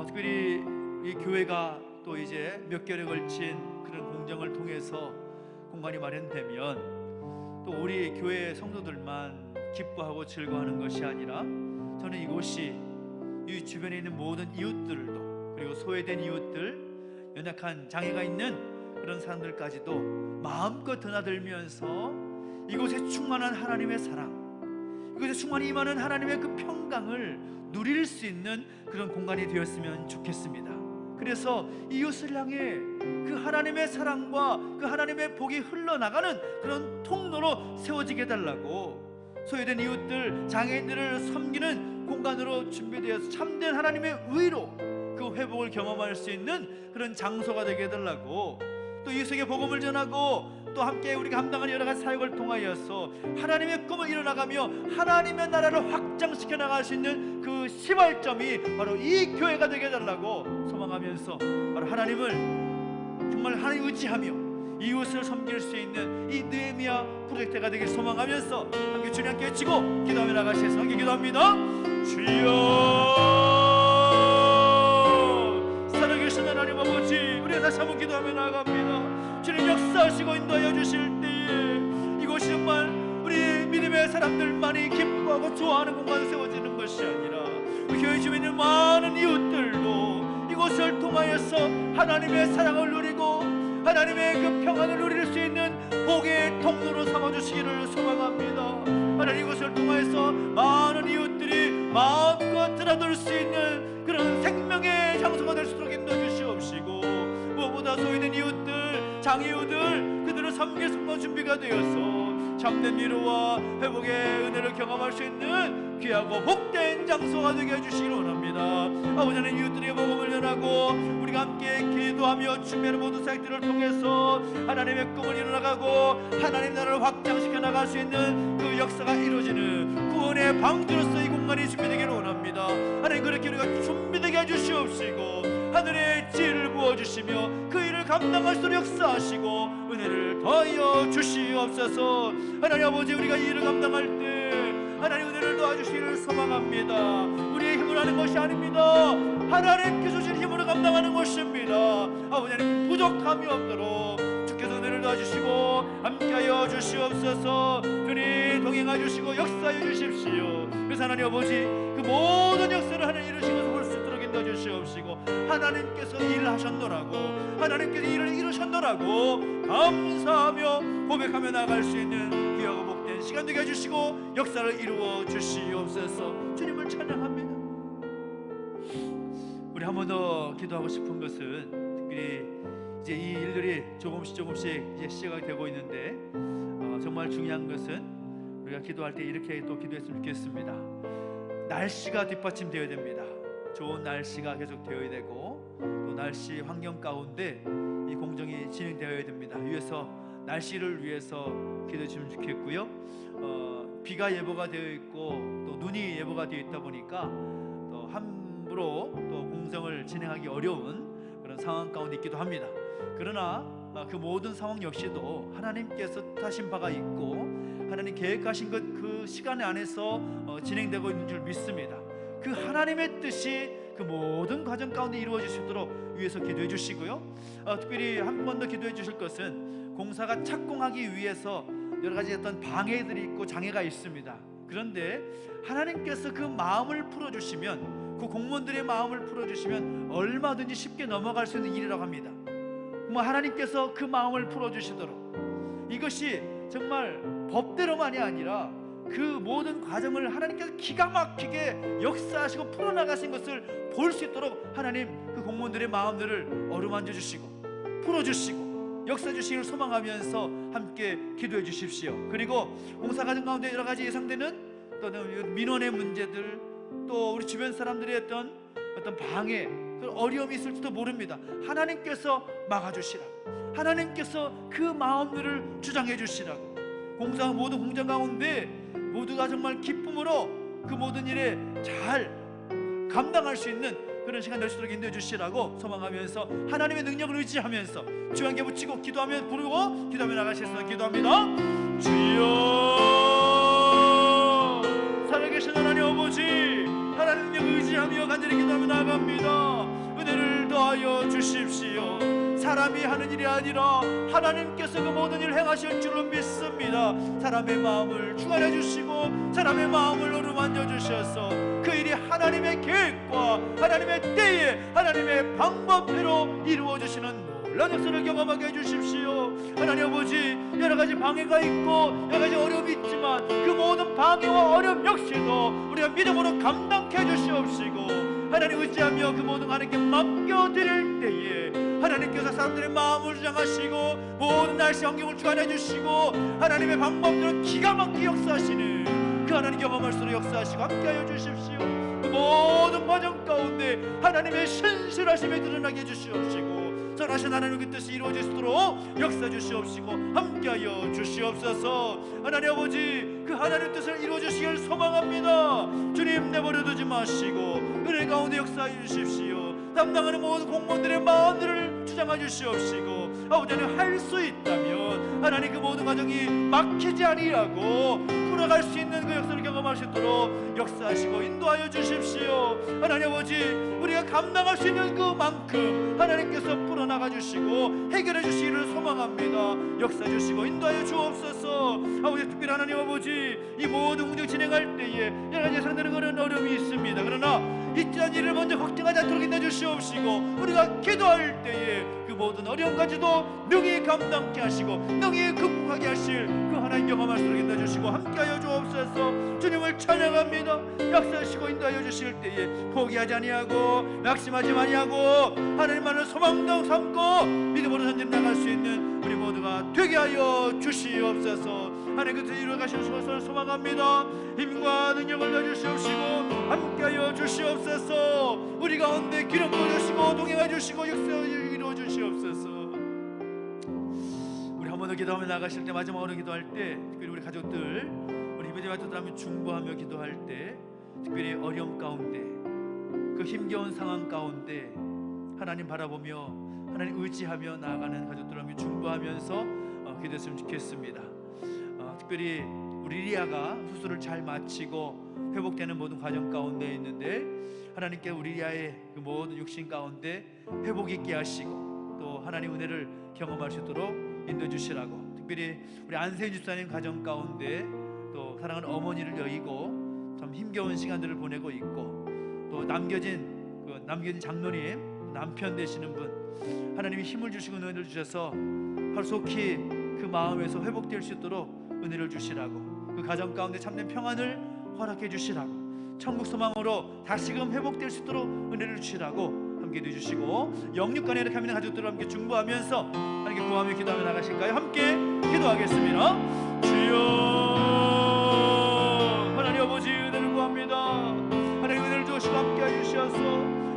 특별히 이 교회가 또 이제 몇 개월에 걸친 그런 공정을 통해서 공간이 마련되면 또 우리 교회 성도들만 기뻐하고 즐거워하는 것이 아니라 저는 이곳이 이 주변에 있는 모든 이웃들도, 그리고 소외된 이웃들, 연약한 장애가 있는 그런 사람들까지도 마음껏 드나들면서 이곳에 충만한 하나님의 사랑, 이곳에 충만히 임하는 하나님의 그 평강을 누릴 수 있는 그런 공간이 되었으면 좋겠습니다. 그래서 이웃을 향해 그 하나님의 사랑과 그 하나님의 복이 흘러나가는 그런 통로로 세워지게 해달라고, 소외된 이웃들, 장애인들을 섬기는 공간으로 준비되어서 참된 하나님의 의로 그 회복을 경험할 수 있는 그런 장소가 되게 해달라고, 또 이웃에게 복음을 전하고 또 함께 우리가 감당하는 여러 가지 사역을 통하여서 하나님의 꿈을 이뤄나가며 하나님의 나라를 확장시켜 나갈 수 있는 그 시발점이 바로 이 교회가 되게 해달라고 소망하면서 바로 하나님을 정말 하나님 의지하며 이웃을 섬길 수 있는 이 느헤미야 프로젝트가 되길 소망하면서 함께 주님 함께 외치고 기도하며 나가시겠습니다. 함께 기도합니다. 주여, 살아계신 하나님 아버지, 우리가 다시 한번 기도하며 나아갑니다. 주님 역사하시고 인도하여 주실 때에 이곳이 정말 우리 믿음의 사람들만이 기뻐하고 좋아하는 공간에 세워지는 것이 아니라 우리 교회 주변에 있는 많은 이웃들도 이곳을 통하여서 하나님의 사랑을 누리고 하나님의 그 평안을 누릴 수 있는 복의 통로로 삼아주시기를 소망합니다. 하나님, 이것을 통해서 많은 이웃들이 마음껏 드나들 수 있는 그런 생명의 장소가 될 수 있도록 인도해 주시옵시고, 무엇보다 소외된 이웃들, 장이웃들, 그들을 섬길 순간 준비가 되어서 참된 위로와 회복의 은혜를 경험할 수 있는 귀하고 복된 장소가 되게 해주시기를 원합니다. 아버지 하나님, 이웃들에게 복음을 전하고 우리가 함께 기도하며 준비하는 모든 사역들을 통해서 하나님의 꿈을 이뤄나가고 하나님 나라를 확장시켜 나갈 수 있는 그 역사가 이루어지는 구원의 방주로서 이 공간이 준비되기를 원합니다. 하나님, 그렇게 우리가 준비되게 해주시옵시고 하늘의 지혜를 부어주시며 그 일을 감당할 수 있도록 역사하시고 은혜를 더하여 주시옵소서. 하나님 아버지, 우리가 이 일을 감당할 때 하나님 은혜를 도와주시기를 소망합니다. 우리의 힘을 하는 것이 아닙니다. 하나님께서 주신 힘으로 감당하는 것입니다. 아버지 하나님, 부족함이 없도록 주께서 은혜를 도와주시고 함께하여 주시옵소서. 주님 동행하여 주시고 역사해 주십시오. 그래서 하나님 아버지, 그 모든 역사를 하나님 이루신 것을 볼 수 있도록 인도해 주시옵시고 하나님께서 일을 하셨노라고, 하나님께서 일을 이루셨노라고 감사하며 고백하며 나갈 수 있는 귀하고 복된 시간 되게 해주시고 역사를 이루어 주시옵소서. 주님을 찬양합니다. 우리 한 번 더 기도하고 싶은 것은 특별히 이제 이 일들이 조금씩 이제 시작이 되고 있는데 정말 중요한 것은 우리가 기도할 때 이렇게 또 기도했으면 좋겠습니다. 날씨가 뒷받침되어야 됩니다. 좋은 날씨가 계속 되어야 되고 또 날씨 환경 가운데 이 공정이 진행되어야 됩니다. 위에서 날씨를 위해서 기도해 주시면 좋겠고요. 비가 예보가 되어 있고 또 눈이 예보가 되어 있다 보니까 또 함부로 또 공정을 진행하기 어려운 그런 상황 가운데 있기도 합니다. 그러나 그 모든 상황 역시도 하나님께서 뜻하신 바가 있고 하나님 계획하신 것 그 시간 안에서 진행되고 있는 줄 믿습니다. 그 하나님의 뜻이 그 모든 과정 가운데 이루어질 수 있도록 위해서 기도해 주시고요. 특별히 한 번 더 기도해 주실 것은 공사가 착공하기 위해서 여러 가지 어떤 방해들이 있고 장애가 있습니다. 그런데 하나님께서 그 마음을 풀어주시면, 그 공무원들의 마음을 풀어주시면 얼마든지 쉽게 넘어갈 수 있는 일이라고 합니다. 하나님께서 그 마음을 풀어주시도록, 이것이 정말 법대로만이 아니라 그 모든 과정을 하나님께서 기가 막히게 역사하시고 풀어나가신 것을 볼 수 있도록 하나님 그 공무원들의 마음들을 어루만져 주시고 풀어주시고 역사 주시기를 소망하면서 함께 기도해 주십시오. 그리고 공사 과정 가운데 여러 가지 예상되는 또 민원의 문제들, 또 우리 주변 사람들의 어떤 방해, 어려움이 있을지도 모릅니다. 하나님께서 막아주시라고, 하나님께서 그 마음들을 주장해 주시라고, 모든 공장 가운데 모두가 정말 기쁨으로 그 모든 일에 잘 감당할 수 있는 그런 시간 될 수 있도록 인도해 주시라고 소망하면서 하나님의 능력을 의지하면서 주 함께 붙이고 기도하며 부르고 기도하며 나가시겠습니다. 기도합니다. 주여, 살아계신 하나님 아버지, 하나님 능력을 의지하며 간절히 기도하며 나아갑니다. 은혜를 더하여 주십시오. 사람이 하는 일이 아니라 하나님께서 그 모든 일을 행하실 줄로 믿습니다. 사람의 마음을 주관해 주시고 사람의 마음을 어루만져 주셔서 그 일이 하나님의 계획과 하나님의 때에 하나님의 방법대로 이루어 주시는 놀라운 역사를 경험하게 해주십시오. 하나님 아버지, 여러 가지 방해가 있고 여러 가지 어려움이 있지만 그 모든 방해와 어려움 역시도 우리가 믿음으로 감당해 주시옵시고 하나님 의지하며 그 모든 하나님께 맡겨드릴 때에 하나님께서 사람들의 마음을 주장하시고 모든 날씨 환경을 주관해 주시고 하나님의 방법대로 기가 막히게 역사하시는 그 하나님 경험할 수 있도록 역사하시고 함께하여 주십시오. 그 모든 과정 가운데 하나님의 신실하심에 드러나게 해주시옵시고 선하신 하나님의 뜻이 이루어질 수 있도록 역사 주시옵시고 함께하여 주시옵소서. 하나님 아버지, 그 하나님의 뜻을 이루어 주시길 소망합니다. 주님, 내버려두지 마시고 은혜 가운데 역사해 주십시오. 담당하는 모든 공무원들의 마음들을 주장해 주시옵시고 아버지 하나님, 할 수 있다면 하나님 그 모든 과정이 막히지 아니하고 풀어갈 수 있는 그 역사를 경험할 수 있도록 역사하시고 인도하여 주십시오. 하나님 아버지, 우리가 감당할 수 있는 그만큼 하나님께서 풀어나가 주시고 해결해 주시기를 소망합니다. 역사 주시고 인도하여 주옵소서. 아버지, 특별히 하나님 아버지, 이 모든 운영 진행할 때에 여러 가지 상당히 그런 어려움이 있습니다. 그러나 이러한 일을 먼저 걱정하지 않도록 인도해 주시옵시고 우리가 기도할 때에 그 모든 어려움까지도 능히 감당케 하시고 능히 극복하게 하실 그 하나님 경험할 수 있도록 인도해 주시고 함께하여 주옵소서. 주님을 찬양합니다. 역사하시고 인도하여 주실 때에 포기하지 아니하고 낙심하지 아니하고 하나님만을 소망도 삼고 믿음으로 전진 나갈 수 있는 우리 모두가 되게 하여 주시옵소서. 하나님 그 뜻을 이루어가시는 것을 소망합니다. 힘과 능력을 더주시옵시고 함께하여 주시옵소서. 우리 가운데 기름 부어주시고 동행해 주시고 역사를 이루어 주시옵소서. 우리 한 번 더 기도하며 나가실 때, 마지막으로 기도할 때, 특별히 우리 가족들, 우리 이번에 가족들 중보하며 기도할 때, 특별히 어려움 가운데, 그 힘겨운 상황 가운데 하나님 바라보며 하나님 의지하며 나아가는 가족들을 중보하면서 기도했으면 좋겠습니다. 특별히 우리 리아가 수술을 잘 마치고 회복되는 모든 과정 가운데 있는데 하나님께 우리 리아의 그 모든 육신 가운데 회복 있게 하시고 또 하나님 은혜를 경험할 수 있도록 인도해 주시라고, 특별히 우리 안세인 집사님 가정 가운데 또 사랑하는 어머니를 여의고 참 힘겨운 시간들을 보내고 있고 또 남겨진 장로님 남편 되시는 분 하나님이 힘을 주시고 은혜를 주셔서 하루속히 그 마음에서 회복될 수 있도록 은혜를 주시라고, 그 가정 가운데 참된 평안을 허락해 주시라고, 천국 소망으로 다시금 회복될 수 있도록 은혜를 주시라고 함께 해주시고, 영육간에 이렇게 하는 가족들과 함께 중보하면서 하나님께 구하며 기도하며 나가실까요? 함께 기도하겠습니다. 주여, 하나님 아버지 은혜를 구합니다. 하나님 은혜를 주시고 함께 해주셔서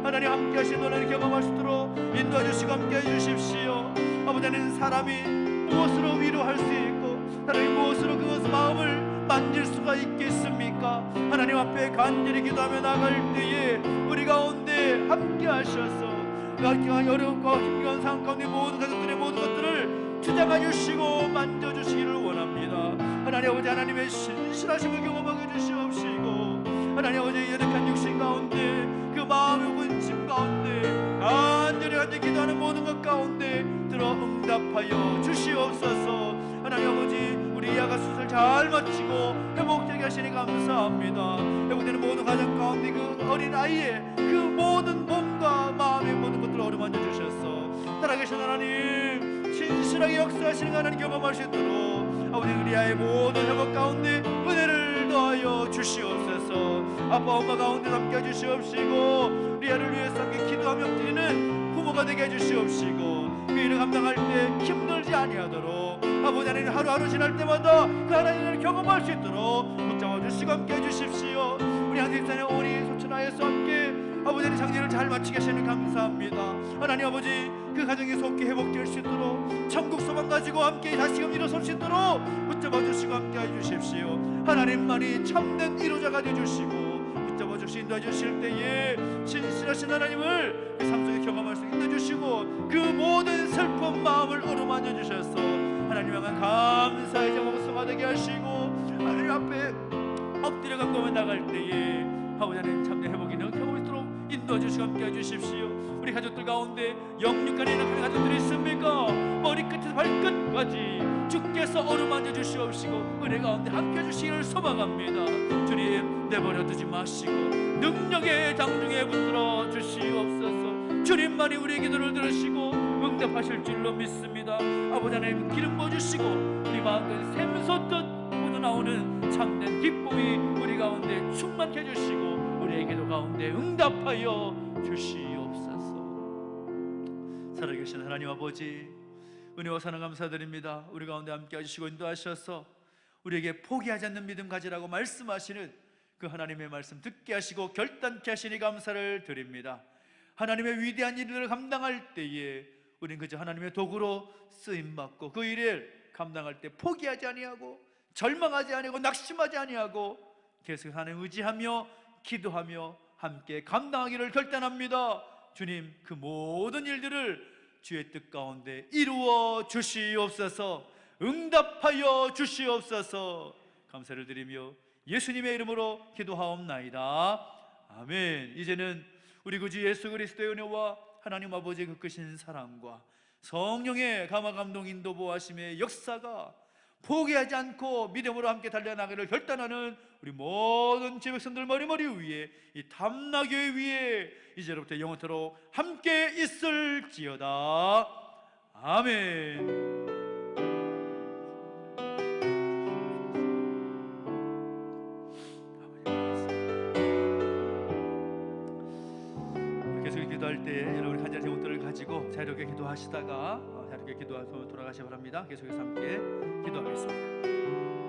하나님 함께 하시는 하나님 경험할 수 있도록 인도해 주시고 함께 해주십시오. 아버지, 하나님 사람이 무엇으로 위로할 수 있고 하나님 무엇으로 그 마음을 만질 수가 있겠습니까? 하나님 앞에 간절히 기도하며 나갈 때에 우리 가운데 함께 하셔서 어려움과 힘겨운 상황 가운데 모든 가족들의 모든 것들을 주장해 주시고 만져주시기를 원합니다. 하나님 아버지, 하나님의 신실하심을 경험하게 주시옵시고 하나님 아버지, 연약한 육신 가운데 그 마음의 근심 가운데 간절히 기도하는 모든 것 가운데 들어 응답하여 주시옵소서. 하나님 아버지, 우리 이아가 수술 잘 마치고 회복되게 하시니 감사합니다. 회복되는 모든 가정 가운데 그 어린 아이의 그 모든 몸과 마음의 모든 것들을 어루만져 주셔서 살아계신 하나님 신실하게 역사하시는 하나님 경험할 수 있도록 아버지, 우리 아이의 모든 회복 가운데 은혜를 더하여 주시옵소서. 아빠 엄마 가운데 함께 주시옵시고 우리 아이를 위해서 함께 기도하며 드리는 부모가 되게 해주시옵시고 그 일을 감당할 때 힘들지 아니하도록 아버지, 하나님 하루하루 지날 때마다 그 하나님을 경험할 수 있도록 붙잡아 주시고 함께 해주십시오. 우리 한집사님 어머니 소천하에서 함께 아버지, 하나님 장례를 잘 마치게 하시는 감사합니다. 하나님 아버지, 그 가정이 속히 회복될 수 있도록 천국 소망 가지고 함께 다시금 일어설 수 있도록 붙잡아 주시고 함께 해주십시오. 하나님만이 참된 이루자가 되주시고 붙잡아 주시 인도해 주실 때에 신실하신 하나님을 그 삶 속에 경험할 수 있게 해주시고 그 모든 슬픈 마음을 어루만져 주셔서 하나님 향한 감사의 제목을 되게 하시고 하나님 앞에 엎드려 감동해 나갈 때에 아버지, 하나님 참된 회복이 경험할 수 있도록 인도해 주시고 함께 해주십시오. 우리 가족들 가운데 영육간에 있는 가족들이 있습니까? 머리끝에서 발끝까지 주께서 어루만져 주시옵시고 은혜 가운데 함께 해주시기를 소망합니다. 주님, 내버려 두지 마시고 능력의 장중에 붙들어 주시옵소서. 주님만이 우리의 기도를 들으시고 응답하실 줄로 믿습니다. 아버지, 하나님 기름 부어주시고 우리 마음껏 샘솟듯 묻어나오는 참된 기쁨이 우리 가운데 충만케 해주시고 우리의 기도 가운데 응답하여 주시옵소서. 살아계신 하나님 아버지, 은혜와 사랑 감사드립니다. 우리 가운데 함께 해주시고 인도하셔서 우리에게 포기하지 않는 믿음 가지라고 말씀하시는 그 하나님의 말씀 듣게 하시고 결단케 하시니 감사를 드립니다. 하나님의 위대한 일을 감당할 때에 우리는 그저 하나님의 도구로 쓰임받고 그 일을 감당할 때 포기하지 아니하고 절망하지 아니하고 낙심하지 아니하고 계속 하나님 의지하며 기도하며 함께 감당하기를 결단합니다. 주님, 그 모든 일들을 주의 뜻 가운데 이루어 주시옵소서. 응답하여 주시옵소서. 감사를 드리며 예수님의 이름으로 기도하옵나이다. 아멘. 이제는 우리 구주 예수 그리스도의 은혜와 하나님 아버지의 그 크신 사랑과 성령의 감화 감동 인도 보하심의 역사가 포기하지 않고 믿음으로 함께 달려나가기를 결단하는 우리 모든 제 백성들 머리 위에, 이 담나교회 위에 이제로부터 영원토록 함께 있을지어다. 아멘. 계속 기도할 때 여러분이 간절한 제목들을 가지고 자유롭게 기도하시다가 자유롭게 기도하면서 돌아가시 바랍니다. 계속해서 함께 기도하겠습니다.